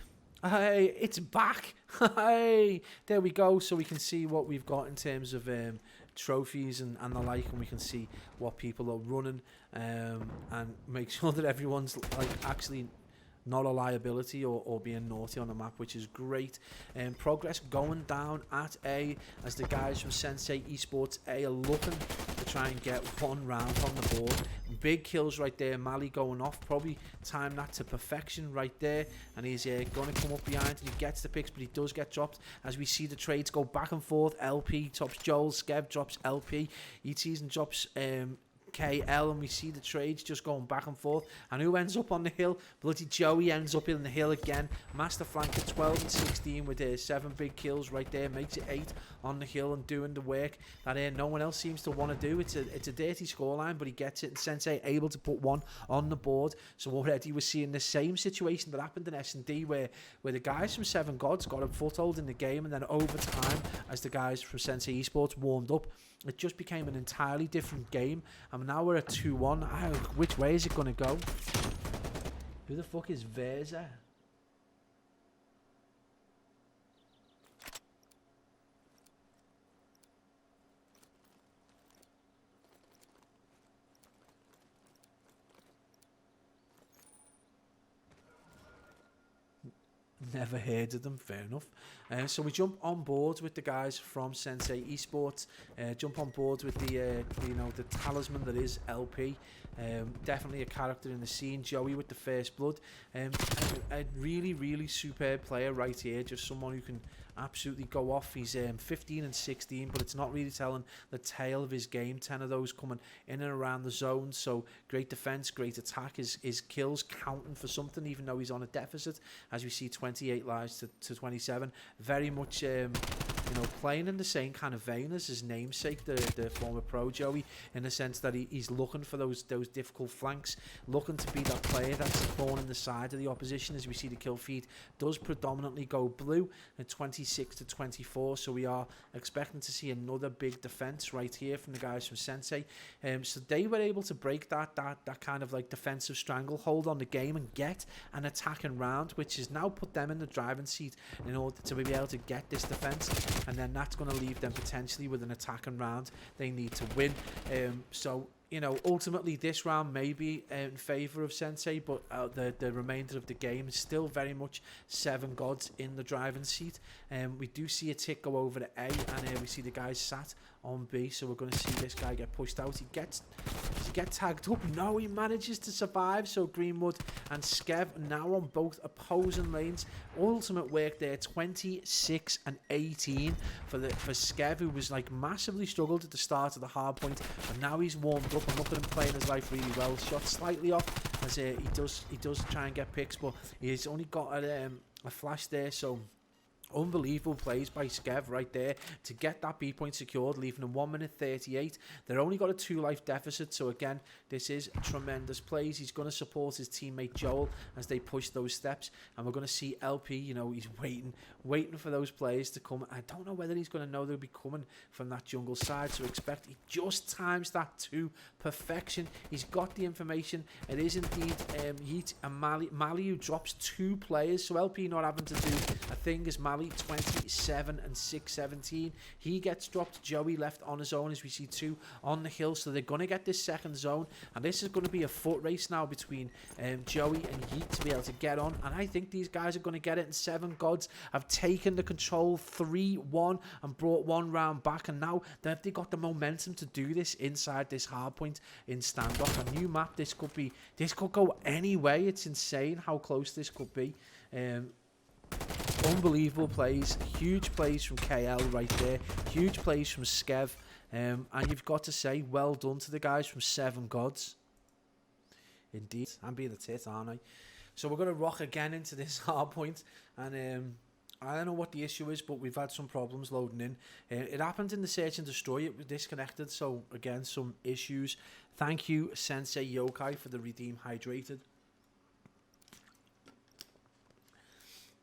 Hey, it's back. Hey, there we go. So we can see what we've got in terms of trophies and the like, and we can see what people are running, and make sure that everyone's like actually not a liability or being naughty on the map, which is great. Progress going down at A as the guys from SENSEI ESPORTS A are looking to try and get one round on the board. Big kills right there. Mali going off, probably time that to perfection right there, and he's going to come up behind and he gets the picks, but he does get dropped as we see the trades go back and forth. LP tops Joel, Skev drops LP, ETs and drops KL, and we see the trades just going back and forth. And who ends up on the hill? Bloody Joey ends up in the hill again. Master Flanker 12 and 16 with 7 big kills right there, makes it 8 on the hill and doing the work that no one else seems to want to do. It's a dirty scoreline, but he gets it, and Sensei able to put one on the board. So already we're seeing the same situation that happened in S&D where the guys from SE7EN GODZ got a foothold in the game, and then over time, as the guys from SENSEI ESPORTS warmed up, it just became an entirely different game. And now we're at 2-1. Which way is it going to go? Who the fuck is Verza? Never heard of them, fair enough. So we jump on board with the guys from SENSEI ESPORTS. Jump on board with the the talisman that is LP. Definitely a character in the scene. Joey with the first blood. A really, really superb player right here. Just someone who can absolutely go off. He's 15 and 16, but it's not really telling the tale of his game. 10 of those coming in and around the zone. So great defense, great attack. His kills counting for something, even though he's on a deficit. As we see, 28 lives to 27. Very much you know, playing in the same kind of vein as his namesake, the former pro Joey, in the sense that he's looking for those difficult flanks, looking to be that player that's thorn in the side of the opposition. As we see, the kill feed does predominantly go blue at 26 to 24, so we are expecting to see another big defense right here from the guys from Sensei. So they were able to break that kind of like defensive stranglehold on the game and get an attacking round, which has now put them in the driving seat in order to be able to get this defense, and then that's going to leave them potentially with an attacking round they need to win. So, you know, ultimately this round may be in favour of Sensei, but the remainder of the game is still very much SE7EN GODZ in the driving seat. We do see a tick go over to A, and we see the guys sat on B, so we're going to see this guy get pushed out. Does he get tagged up? No, he manages to survive. So Greenwood and Skev now on both opposing lanes. Ultimate work there, 26 and 18 for Skev, who was like massively struggled at the start of the hard point, and now he's warmed up. And look at him playing his life really well. Shot slightly off as he does try and get picks, but he's only got a flash there. So unbelievable plays by Skev right there to get that B point secured, leaving them 1 minute 38. They're only got a 2 life deficit, so again, this is tremendous plays. He's going to support his teammate Joel as they push those steps, and we're going to see LP, you know, he's waiting for those players to come. I don't know whether he's going to know they'll be coming from that jungle side, so expect he just times that to perfection. He's got the information. It is indeed Yeet and Mali who drops 2 players, so LP not having to do a thing as Mali 27 and 617. He gets dropped. Joey left on his own as we see 2 on the hill, so they're going to get this second zone, and this is going to be a foot race now between Joey and Yeet to be able to get on, and I think these guys are going to get it. And SE7EN GODZ have taken the control 3-1 and brought 1 round back, and now they've got the momentum to do this inside this hard point in standoff. A new map, this could go any way. It's insane how close this could be. Unbelievable plays, huge plays from KL right there, huge plays from Skev, and you've got to say well done to the guys from SE7EN GODZ. Indeed, I'm being a tit, aren't I? So we're going to rock again into this hard point, and I don't know what the issue is, but we've had some problems loading in. It happened in the search and destroy. It was disconnected, so again, some issues. Thank you, Sensei Yokai, for the redeem hydrated.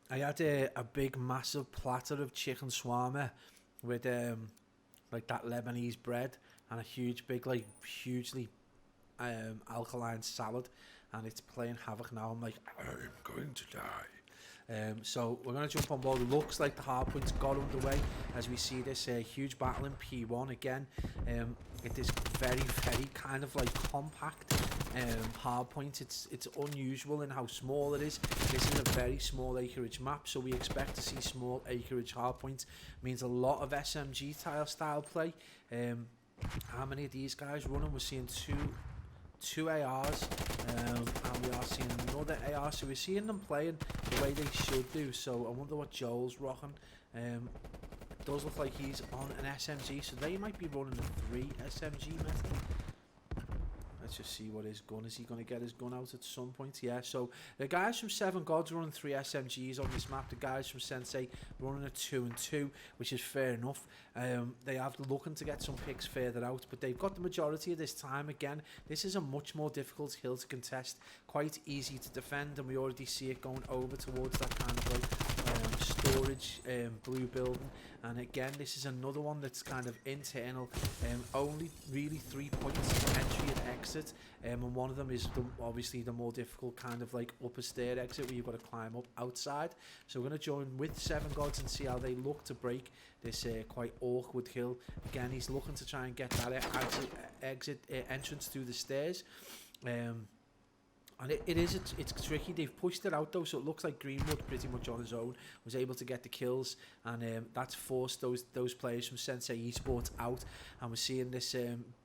I had a big, massive platter of chicken shawarma with like that Lebanese bread and a huge, big, like hugely alkaline salad, and it's playing havoc now. I'm like, I'm going to die. So we're going to jump on board. It looks like the hard point's got underway as we see this huge battle in P1 again. It is very, very kind of like compact hard point. It's unusual in how small it is. This is a very small acreage map, so we expect to see small acreage hard points. Means a lot of SMG style play. How many of these guys running? We're seeing two ARs, and we are seeing another AR, so we're seeing them playing the way they should do. So I wonder what Joel's rocking. It does look like he's on an SMG, so they might be running a 3 SMG method. Let's just see what his gun is. He going to get his gun out at some point? Yeah, so the guys from SE7EN GODZ running 3 SMGs on this map. The guys from Sensei running a 2 and 2, which is fair enough. They are looking to get some picks further out, but they've got the majority of this time. Again, this is a much more difficult hill to contest. Quite easy to defend, and we already see it going over towards that kind of like storage blue building. And again, this is another one that's kind of internal. Only really 3 points, entry and exit. And one of them is obviously the more difficult kind of like upper stair exit where you've got to climb up outside. So we're going to join with SE7EN GODZ and see how they look to break this quite awkward hill. Again, he's looking to try and get that entrance through the stairs. And it's tricky. They've pushed it out though, so it looks like Greenwood pretty much on his own was able to get the kills, and that's forced those players from Sensei Esports out, and we're seeing this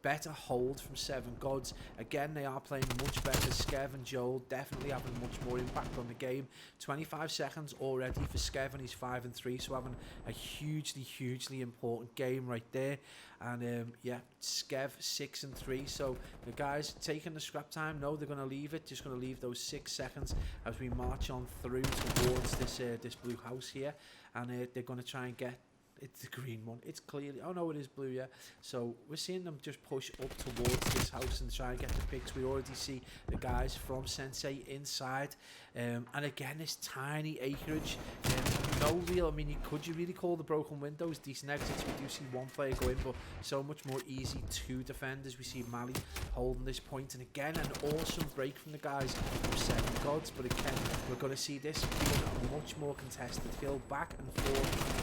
better hold from SE7EN GODZ. Again, they are playing much better. Skev and Joel definitely having much more impact on the game. 25 seconds already for Skev, and he's 5 and 3, so having a hugely important game right there. And yeah, Skev 6 and 3. So the guys taking the scrap time. No, they're going to leave it. Just going to leave those 6 seconds as we march on through towards this blue house here, and they're going to try and get It's the green one. It's clearly... Oh, no, it is blue, yeah. So we're seeing them just push up towards this house and try and get the picks. We already see the guys from Sensei inside. And again, this tiny acreage. No real... I mean, could you really call the broken windows decent exits? We do see one player go in, but so much more easy to defend as we see Mali holding this point. And again, an awesome break from the guys from 7 Gods. But again, we're going to see this being a much more contested hill back and forth.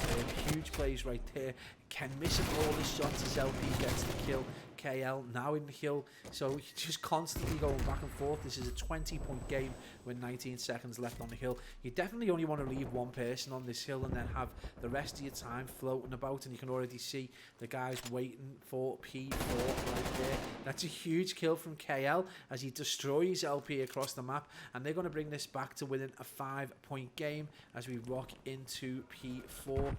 Huge plays right there. Ken missing all his shots as LP gets the kill. KL now in the hill, so just constantly going back and forth. This is a 20-point game with 19 seconds left on the hill. You definitely only want to leave one person on this hill and then have the rest of your time floating about, and you can already see the guys waiting for P4 right there. That's a huge kill from KL as he destroys LP across the map, and they're going to bring this back to within a 5-point game as we rock into P4.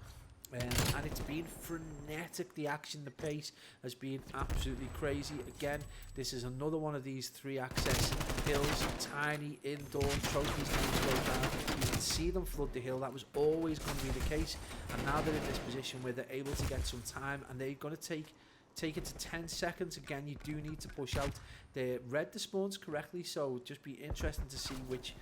And it's been frenetic. The action, the pace has been absolutely crazy. Again, this is another one of these 3-access hills, tiny indoor trophies to go down. You can see them flood the hill. That was always going to be the case, and now they're in this position where they're able to get some time, and they're going to take it to 10 seconds. Again, you do need to push out. They read the spawns correctly, so just be interesting to see which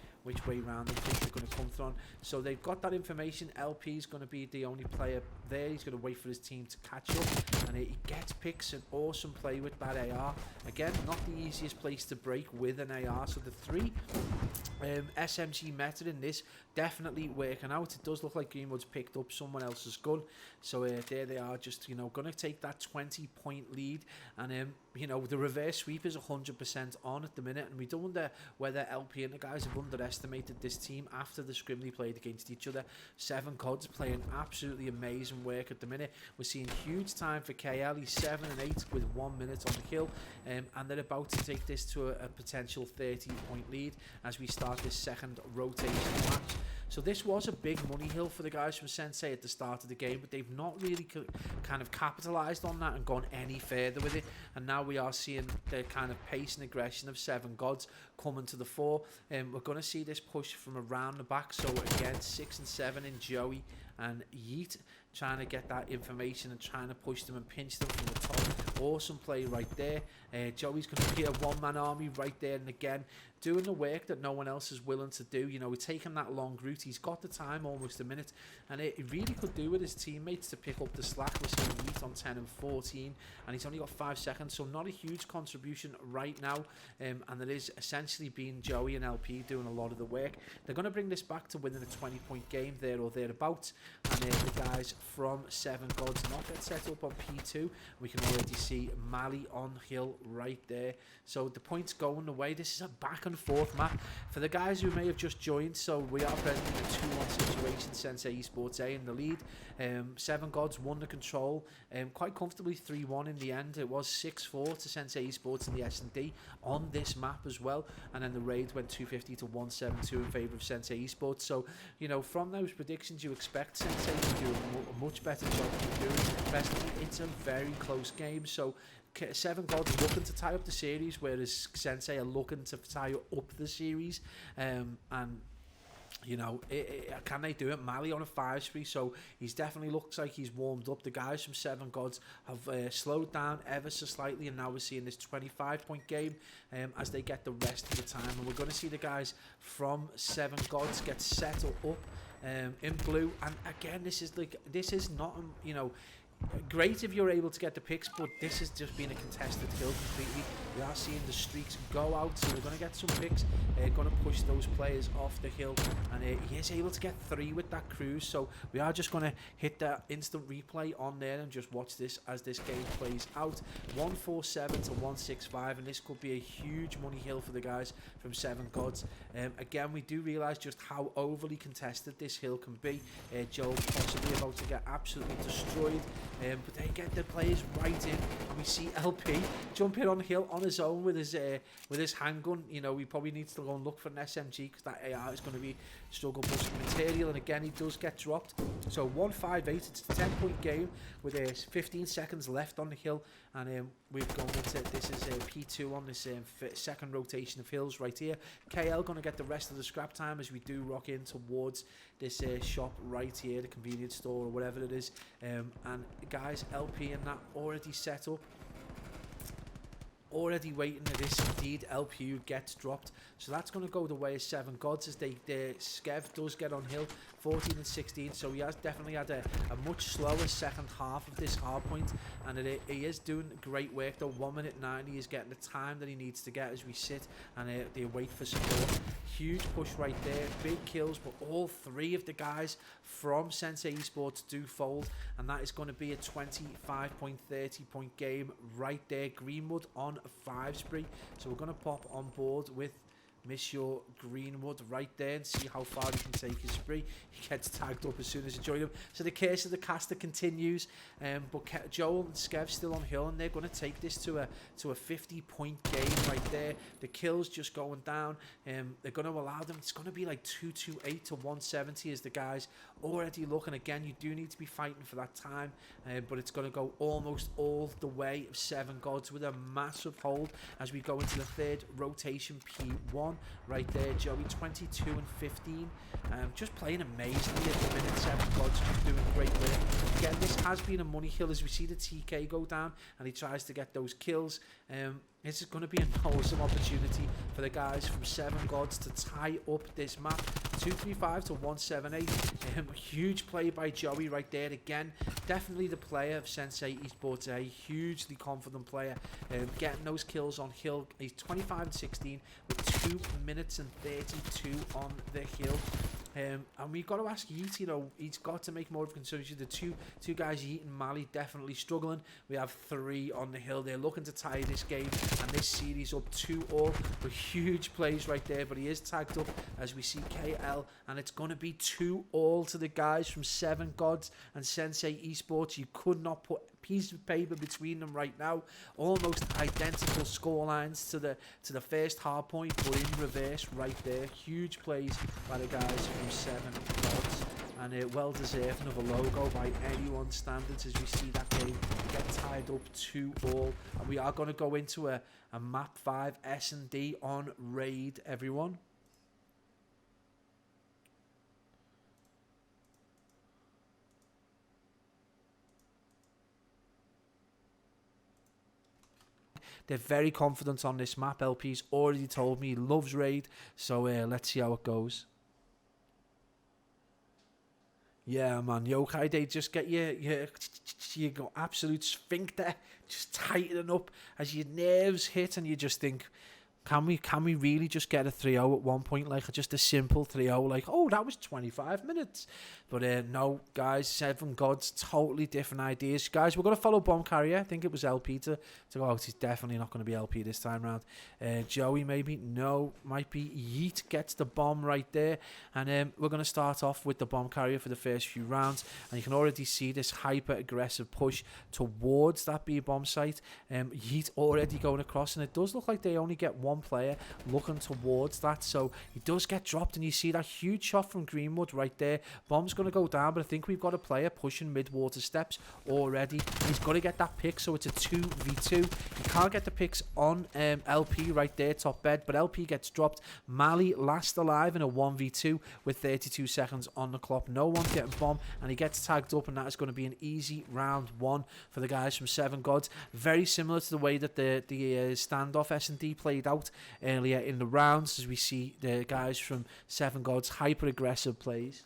way round they think they're going to come from. So they've got that information. LP is going to be the only player there. He's going to wait for his team to catch up, and he gets picks. An awesome play with that AR. Again, not the easiest place to break with an AR. So the 3 SMG method in this definitely working out. It does look like Greenwood's picked up someone else's gun, so there they are, just going to take that 20-point lead. And the reverse sweep is 100% on at the minute, and we do wonder whether LP and the guys have underestimated this team after the scrim they played against each other. 7 Gods playing absolutely amazing work at the minute. We're seeing huge time for KL. He's 7 and 8 with 1 minute on the hill, and they're about to take this to a potential 30-point lead as we start this second rotation match. So this was a big money hill for the guys from Sensei at the start of the game, but they've not really kind of capitalised on that and gone any further with it. And now we are seeing the kind of pace and aggression of 7 Gods coming to the fore. We're going to see this push from around the back. So again, 6 and 7 in Joey and Yeet, trying to get that information and trying to push them and pinch them from the top. Awesome play right there. Joey's going to be a one-man army right there, and again, doing the work that no one else is willing to do. We're taking that long route. He's got the time, almost a minute, and it really could do with his teammates to pick up the slack. We're seeing Yeet on 10 and 14, and he's only got 5 seconds, so not a huge contribution right now. And it is essentially being Joey and LP doing a lot of the work. They're going to bring this back to winning a 20-point game there or thereabouts, and the guys from 7 Gods not get set up on P2. We can already see Mali on hill right there. So the points going away. This is a back and forth map for the guys who may have just joined. So we are present in a 2-1 situation. SENSEI ESPORTS A in the lead. 7 Gods won the control quite comfortably, 3-1 in the end. It was 6-4 to SENSEI ESPORTS in the S&D on this map as well, and then the raid went 250 to 172 in favour of SENSEI ESPORTS. So from those predictions, you expect SENSEI to do a much better job than doing. Personally, it's a very close game. So 7 Gods looking to tie up the series, whereas SENSEI are looking to tie up the series. Can they do it? Mali on a 5 spree, so he's definitely looks like he's warmed up. The guys from 7 Gods have slowed down ever so slightly, and now we're seeing this 25-point game as they get the rest of the time. And we're going to see the guys from 7 Gods get set up in blue. And again, this is not great if you're able to get the picks, but this has just been a contested hill completely. We are seeing the streaks go out, so we're going to get some picks. Going to push those players off the hill, and he is able to get 3 with that cruise. So we are just going to hit that instant replay on there and just watch this as this game plays out. 147 to 165, and this could be a huge money hill for the guys from 7 Gods. Again, we do realise just how overly contested this hill can be. Joe possibly about to get absolutely destroyed. But they get the players right in, and we see LP jump in on the hill on his own with his handgun. He probably needs to go and look for an SMG because that AR is going to be struggle pushing material, and again he does get dropped. So 158, it's a 10-point game with 15 seconds left on the hill, and we're going into, this is P2 on this second rotation of hills right here. KL going to get the rest of the scrap time as we do rock in towards this shop right here, the convenience store or whatever it is, and guys, LP and that already set up, already waiting. It is indeed LP who gets dropped, so that's going to go the way of SE7EN GODZ as Skev does get on hill 14 and 16, so he has definitely had a much slower second half of this hard point, and he is doing great work though. 1 minute 90 is getting the time that he needs to get as we sit and they wait for support. Huge push right there, big kills, but all three of the guys from SENSEI ESPORTS do fold, and that is going to be a 25-point, 30-point game right there. Greenwood on a 5 spree, so we're going to pop on board with Monsieur Greenwood right there and see how far he can take his spree. He gets tagged up as soon as he joins him. So the curse of the caster continues, but Joel and Skev still on hill, and they're going to take this to a 50-point game right there. The kills just going down. They're going to allow them. It's going to be like 228 to 170 as the guys already looking. Again, you do need to be fighting for that time, but it's going to go almost all the way of SE7EN GODZ with a massive hold as we go into the third rotation P1 right there. Joey 22 and 15, just playing amazingly at the minute. SE7EN GODZ just doing great work. Again, this has been a money hill as we see the TK go down and he tries to get those kills. This is going to be an awesome opportunity for the guys from SE7EN GODZ to tie up this map. 235 to 178. Huge play by Joey right there. Again, definitely the player of SENSEI ESPORTS, a hugely confident player, getting those kills on hill. He's 25 and 16 with 2 minutes and 32 on the hill. And we've got to ask Yeet, you know, he's got to make more of a consideration. The two guys, Yeet and Mali, definitely struggling. We have 3 on the hill. They're looking to tie this game and this series up 2-all with huge plays right there, but he is tagged up as we see KL, and it's going to be 2-all to the guys from SE7EN GODZ and SENSEI ESPORTS. You could not put a piece of paper between them right now. Almost identical score lines to the first hard point, but in reverse right there. Huge plays by the guys from SE7EN GODZ, and well deserving of a logo by anyone's standards as we see that game get tied up 2-all. And we are going to go into a map 5 S&D on raid, everyone. They're very confident on this map. LP's already told me he loves raid, so let's see how it goes. Yeah, man, Yokai, they just get you go absolute sphincter, just tightening up as your nerves hit, and you just think, can we really just get a 3-0 at one point, like just a simple 3-0, like, oh, that was 25 minutes. But no, guys, SE7EN GODZ, totally different ideas. Guys, we're going to follow Bomb Carrier. I think it was LP to go out. He's definitely not going to be LP this time round. Joey, maybe. No, might be. Yeet gets the bomb right there. And we're going to start off with the Bomb Carrier for the first few rounds. And you can already see this hyper-aggressive push towards that B-bomb site. Yeet already going across. And it does look like they only get one player looking towards that. So he does get dropped. And you see that huge shot from Greenwood right there. Bomb's going to go down, but I think we've got a player pushing mid-water steps already. He's got to get that pick, so it's a 2v2. He can't get the picks on LP right there, top bed, but LP gets dropped. Mali last alive in a 1v2 with 32 seconds on the clock. No one's getting bombed, and he gets tagged up, and that is going to be an easy round 1 for the guys from SE7EN GODZ. Very similar to the way that the standoff S&D played out earlier in the rounds, as we see the guys from SE7EN GODZ hyper-aggressive plays.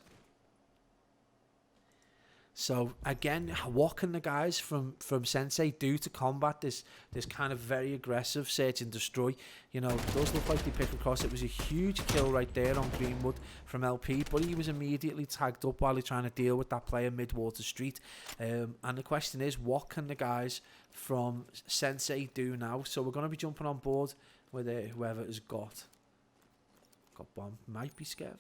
So again, what can the guys from SENSEI do to combat this kind of very aggressive search and destroy? You know, it does look like they pick across. It was a huge kill right there on Greenwood from LP, but he was immediately tagged up while he's trying to deal with that player mid-water street. And the question is, what can the guys from SENSEI do now? So we're going to be jumping on board with whoever has got bomb. Might be Skev.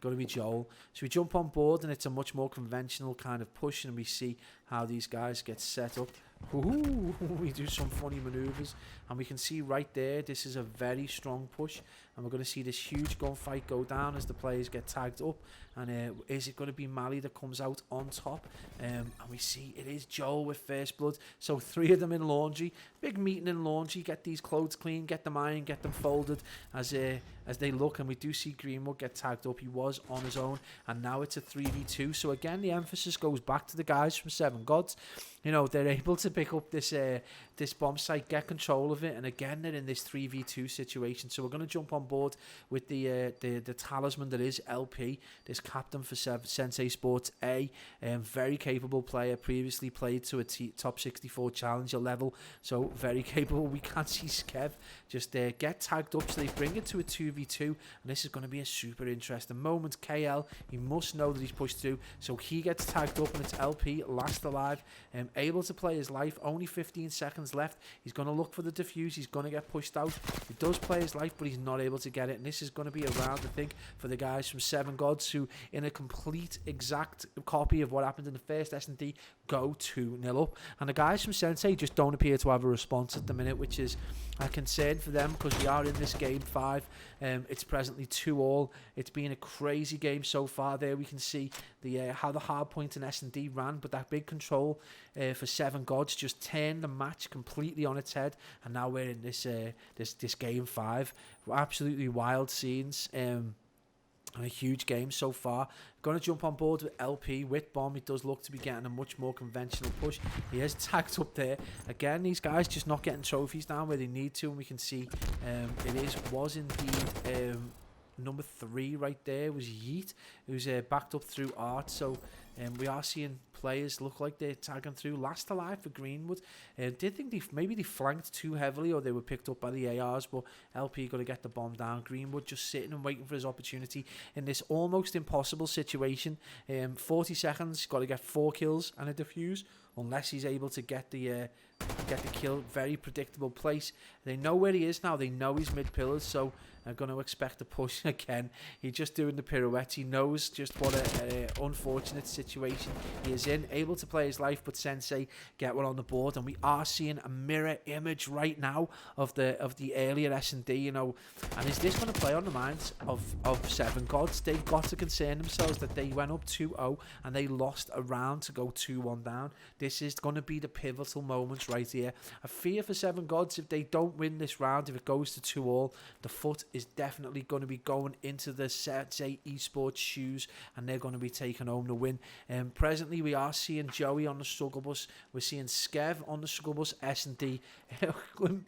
Going to be Joel. So we jump on board, and it's a much more conventional kind of push, and we see how these guys get set up. Ooh, we do some funny maneuvers, and we can see right there, this is a very strong push, and we're going to see this huge gunfight go down as the players get tagged up. And is it going to be Mali that comes out on top? And we see it is Joel with first blood. So 3 of them in laundry. Big meeting in laundry. Get these clothes clean, get them ironed, get them folded as they look. And we do see Greenwood get tagged up. He was on his own, and now it's a 3v2. So again, the emphasis goes back to the guys from 7 Gods. You know, they're able to pick up this bomb site, get control of it, and again they're in this 3v2 situation. So we're going to jump on board with the talisman that is LP, this captain for SENSEI ESPORTS A, very capable player, previously played to a top 64 challenger level, so very capable. We can't see Skev just get tagged up, so they bring it to a 2v2, and this is going to be a super interesting moment. KL, he must know that he's pushed through, so he gets tagged up, and it's LP last alive, able to play his life. Only 15 seconds left. He's going to look for the defuse. He's going to get pushed out. He does play his life, but he's not able to get it, and this is going to be a round, I think, for the guys from 7 Gods, who in a complete exact copy of what happened in the first S&D go 2-0 up, and the guys from Sensei just don't appear to have a response at the minute, which is a concern for them, because we are in this game 5. It's presently 2-all. It's been a crazy game so far. There we can see how the hard point in S&D ran, but that big control for 7 Gods just turned the match completely on its head, and now we're in this game 5. Absolutely wild scenes. And a huge game so far. Going to jump on board with LP with bomb. He does look to be getting a much more conventional push. He is tagged up there. Again, these guys just not getting trophies down where they need to, and we can see was indeed number 3 right there was Yeet, who's backed up through Art. So we are seeing players look like they're tagging through. Last alive for Greenwood. Did think maybe they flanked too heavily, or they were picked up by the ARs, but LP got to get the bomb down. Greenwood just sitting and waiting for his opportunity in this almost impossible situation. 40 seconds, got to get 4 kills and a defuse, unless he's able to get the kill. Very predictable place. They know where he is now. They know he's mid pillars, so I'm going to expect a push again. He's just doing the pirouette. He knows just what a unfortunate situation he is in. Able to play his life, but Sensei get one on the board, and we are seeing a mirror image right now of the earlier S&D, you know. And is this going to play on the minds of 7 Gods? They've got to concern themselves that they went up 2-0 and they lost a round to go 2-1 down. This is going to be the pivotal moments right here. I fear for 7 Gods, if they don't win this round, if it goes to 2-all, the foot is definitely going to be going into the SENSEI ESPORTS shoes, and they're going to be taking home the win. Presently, we are seeing Joey on the struggle bus. We're seeing Skev on the struggle bus. S&D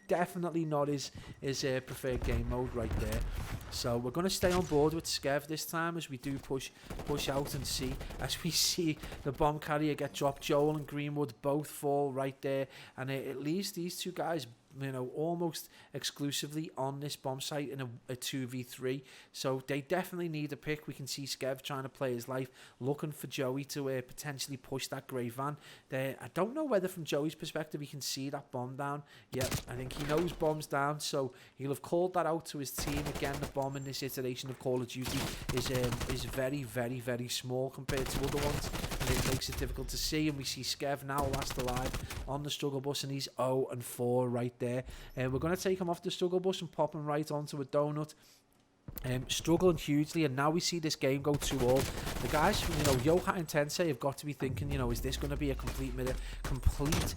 definitely not his preferred game mode right there. So we're going to stay on board with Skev this time as we do push out and see, as we see the bomb carrier get dropped. Joel and Greenwood both fall right there, and it leaves these 2 guys, you know, almost exclusively on this bomb site in a 2v3. So they definitely need a pick. We can see Skev trying to play his life, looking for Joey to potentially push that grey van there. I don't know whether from Joey's perspective he can see that bomb down. Yeah, I think he knows bomb's down, so he'll have called that out to his team. Again, the bomb in this iteration of Call of Duty is very, very, very small compared to other ones, and it makes it difficult to see. And we see Skev now last alive on the struggle bus, and he's 0-4 right there. We're going to take him off the struggle bus and pop him right onto a donut. Struggling hugely, and now we see this game go 2-all. The guys from, you know, Yohat and Tensei have got to be thinking, you know, is this going to be a complete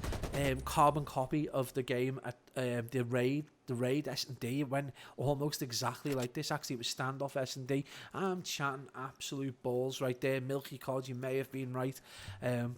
carbon copy of the game at the raid S&D? It went almost exactly like this. Actually, it was standoff S&D. I'm chatting absolute balls right there. Milky Cod, you may have been right.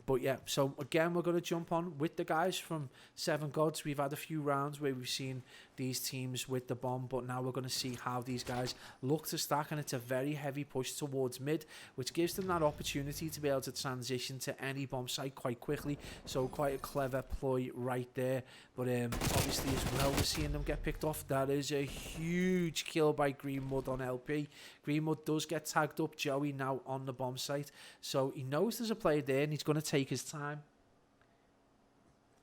But yeah, so again, we're going to jump on with the guys from 7 Gods. We've had a few rounds where we've seen these teams with the bomb, but now we're going to see how these guys look to stack, and it's a very heavy push towards mid, which gives them that opportunity to be able to transition to any bomb site quite quickly. So quite a clever ploy right there. But obviously as well, we're seeing them get picked off. That is a huge kill by Greenwood on LP. Greenwood does get tagged up. Joey now on the bomb site, so he knows there's a player there, and he's going to take his time.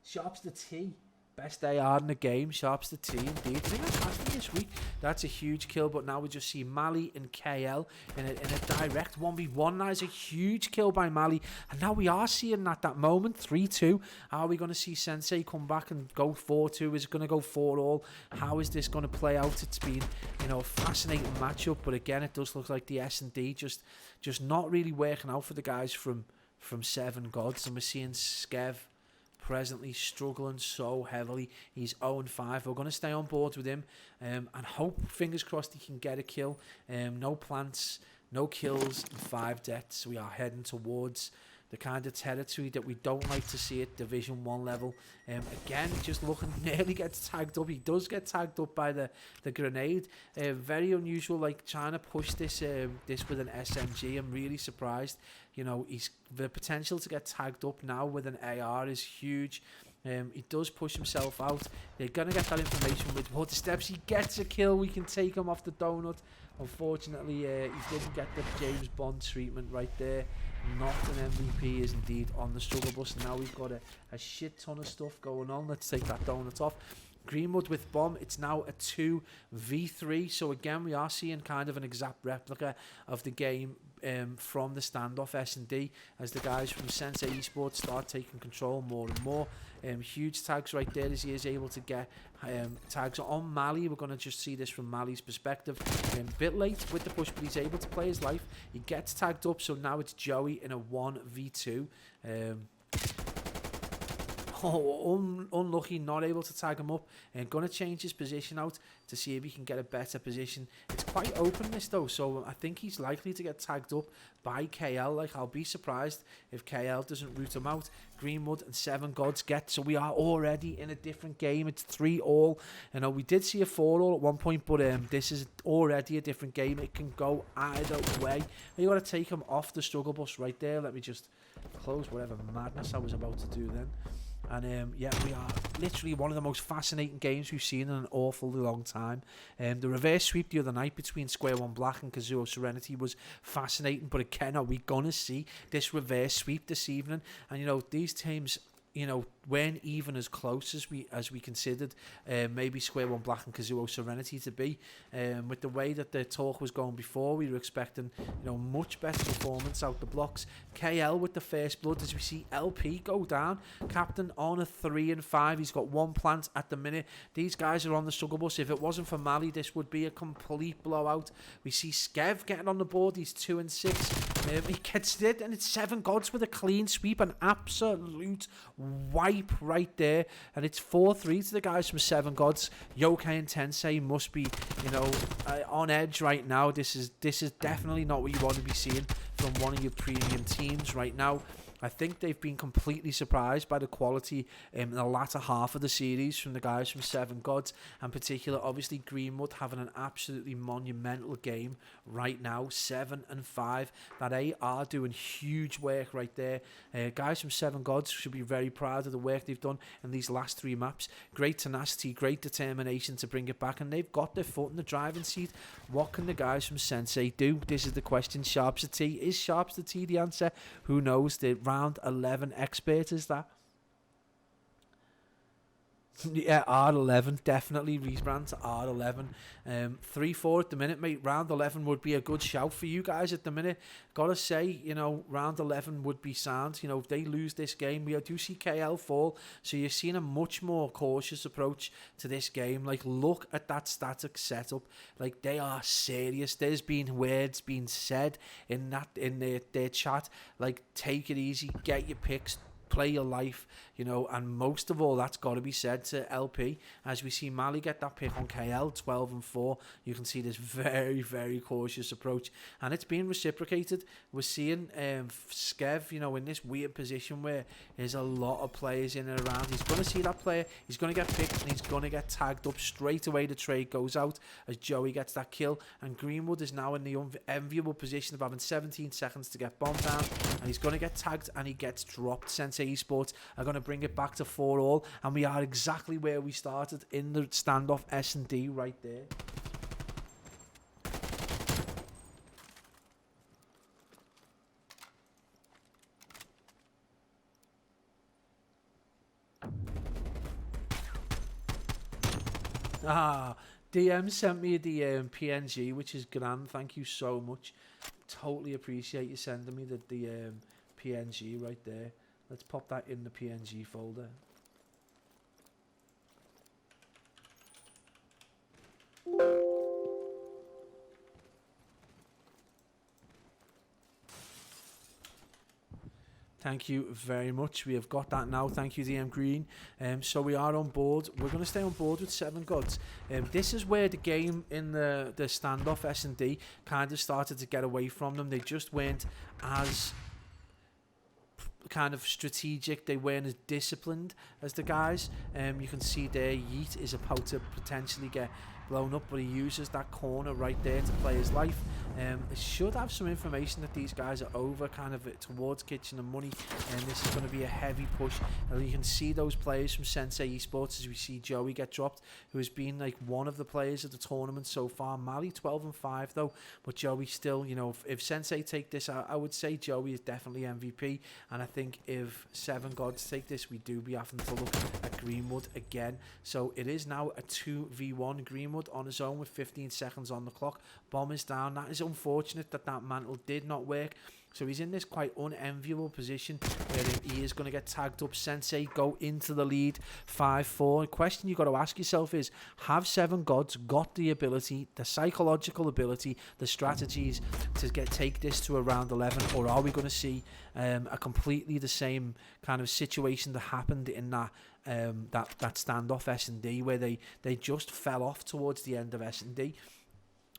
Sharps the T. best AR in the game. Sharps the T indeed. I think that's happened this week. That's a huge kill, but now we just see Mali and KL in a direct 1v1. That is a huge kill by Mali, and now we are seeing that moment 3-2. Are we going to see Sensei come back and go 4-2? Is it going to go 4-all? How is this going to play out? It's been, you know, a fascinating matchup, but again, it does look like the S&D just not really working out for the guys from SE7EN GODZ, and we're seeing Skev presently struggling so heavily. He's 0-5. We're going to stay on board with him and hope, fingers crossed, he can get a kill. No plants, no kills, and 5 deaths. We are heading towards the kind of territory that we don't like to see at Division 1 level. Again, just looking, nearly gets tagged up. He does get tagged up by the grenade. Very unusual, like trying to push this with an SMG. I'm really surprised. You know, the potential to get tagged up now with an AR is huge. He does push himself out. They're going to get that information with what steps. He gets a kill. We can take him off the donut. Unfortunately, he didn't get the James Bond treatment right there. Not an MVP is indeed on the struggle bus. Now we've got a shit ton of stuff going on. Let's take that donut off. Greenwood with bomb. It's now a 2v3. So again, we are seeing kind of an exact replica of the game from the standoff S&D as the guys from SENSEI ESPORTS start taking control more and more. Huge tags right there as he is able to get tags on Mali. We're going to just see this from Mali's perspective. A bit late with the push, but he's able to play his life. He gets tagged up, so now it's Joey in a 1v2. Unlucky, not able to tag him up, and going to change his position out to see if he can get a better position. It's quite open this though, so I think he's likely to get tagged up by KL. Like, I'll be surprised if KL doesn't root him out. Greenwood and SE7EN GODZ get, so we are already in a different game. It's 3-all. You know, we did see a 4-all at one point, but this is already a different game. It can go either way. You got to take him off the struggle bus right there. Let me just close whatever madness I was about to do then. And yeah, we are literally one of the most fascinating games we've seen in an awfully long time. The reverse sweep the other night between Square One Black and Kazuo Serenity was fascinating. But again, are we going to see this reverse sweep this evening? And, you know, these teams, you know, weren't even as close as we considered maybe Square One Black and Kazuo Serenity to be. With the way that the talk was going before, we were expecting, you know, much better performance out the blocks. KL with the first blood as we see LP go down. Captain on a 3-5. He's got 1 plant at the minute. These guys are on the struggle bus. If it wasn't for Mali, this would be a complete blowout. We see Skev getting on the board. He's 2-6. He gets it, and it's SE7EN GODZ with a clean sweep, an absolute wipe right there, and it's 4-3 to the guys from SE7EN GODZ. Yokai and Tensei must be, you know, on edge right now. This is definitely not what you want to be seeing from one of your premium teams right now. I think they've been completely surprised by the quality in the latter half of the series from the guys from SE7EN GODZ, and particular, obviously, Greenwood having an absolutely monumental game right now, 7-5. That they are doing huge work right there. Guys from SE7EN GODZ should be very proud of the work they've done in these last 3 maps. Great tenacity, great determination to bring it back, and they've got their foot in the driving seat. What can the guys from Sensei do? This is the question. Sharps the T. Is Sharps the T the answer? Who knows? The round 11 expert is that? Yeah, R11, definitely rebrand to R11. 3-4 at the minute, mate. Round 11 would be a good shout for you guys at the minute. Gotta say, you know, round 11 would be sound. You know, if they lose this game, we do see KL fall, so you're seeing a much more cautious approach to this game. Like, look at that static setup. Like, they are serious. There's been words being said in their chat, like, take it easy, get your picks, play your life, you know, and most of all, that's got to be said to LP. As we see Mali get that pick on KL, 12-4, you can see this very, very cautious approach, and it's being reciprocated. We're seeing Skev, you know, in this weird position where there's a lot of players in and around. He's going to see that player, he's going to get picked, and he's going to get tagged up straight away. The trade goes out as Joey gets that kill, and Greenwood is now in the enviable position of having 17 seconds to get bombed down, and he's going to get tagged, and he gets dropped. SENSEI ESPORTS are going to bring it back to 4-all, and we are exactly where we started in the standoff S&D right there. DM sent me the PNG, which is grand. Thank you so much. Totally appreciate you sending me the PNG right there. Let's pop that in the PNG folder. Thank you very much. We have got that now. Thank you, DM Green. So we are on board. We're going to stay on board with 7 Gods. This is where the game in the standoff S&D kind of started to get away from them. They just weren't as kind of strategic. They weren't as disciplined as the guys. You can see there Yeet is about to potentially get blown up, but he uses that corner right there to play his life. It should have some information that these guys are over kind of towards Kitchen and Money, and this is going to be a heavy push. And you can see those players from Sensei Esports, as we see Joey get dropped, who has been like one of the players of the tournament so far. Mali 12-5 though, but Joey still, you know, if Sensei take this, I would say Joey is definitely MVP, and I think if 7 Gods take this, we do be having to look at Greenwood again. So it is now a 2v1. Greenwood on his own with 15 seconds on the clock. Bomb is down. That is unfortunate that mantle did not work. So he's in this quite unenviable position where he is going to get tagged up. Sensei go into the lead 5-4. The question you've got to ask yourself is, have 7 Gods got the ability, the psychological ability, the strategies to take this to around 11, or are we going to see a completely the same kind of situation that happened in that standoff S&D, where they just fell off towards the end of S&D?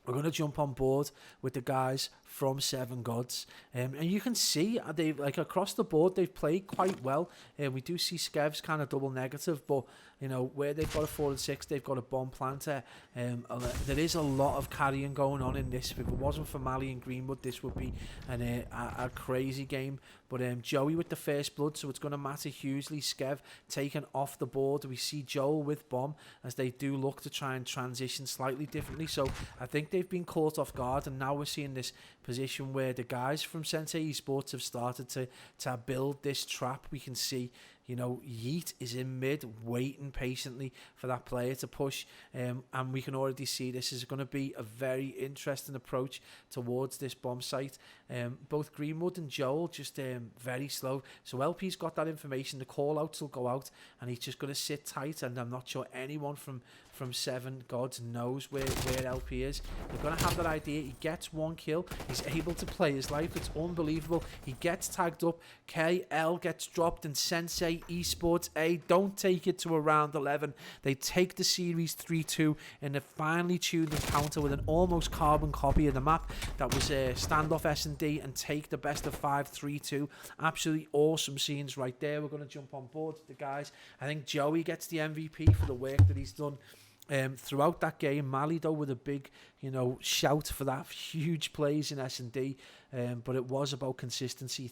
We're going to jump on board with the guys from 7 Gods, and you can see they like across the board they've played quite well. We do see Skev's kind of double negative, but you know where they've got a 4 and 6, they've got a bomb planter. There is a lot of carrying going on in this. If it wasn't for Mali and Greenwood, this would be a crazy game. But Joey with the first blood, so it's going to matter hugely. Skev taken off the board. We see Joel with bomb as they do look to try and transition slightly differently. So I think they've been caught off guard, and now we're seeing this position where the guys from Sensei Esports have started to build this trap. We can see, you know, Yeet is in mid, waiting patiently for that player to push, and we can already see this is going to be a very interesting approach towards this bomb site. Both Greenwood and Joel just very slow. So LP's got that information. The call outs will go out, and he's just going to sit tight. And I'm not sure anyone from 7 Gods knows where LP is. They're going to have that idea. He gets 1 kill. He's able to play his life. It's unbelievable. He gets tagged up. KL gets dropped, and Sensei Esports A don't take it to around 11. They take the series 3-2 in a finely tuned encounter with an almost carbon copy of the map that was a standoff S&D, and take the best of 5 3-2. Absolutely awesome scenes right there. We're going to jump on board with the guys. I think Joey gets the MVP for the work that he's done throughout that game. Mali though with a big, you know, shout for that huge plays in S&D, but it was about consistency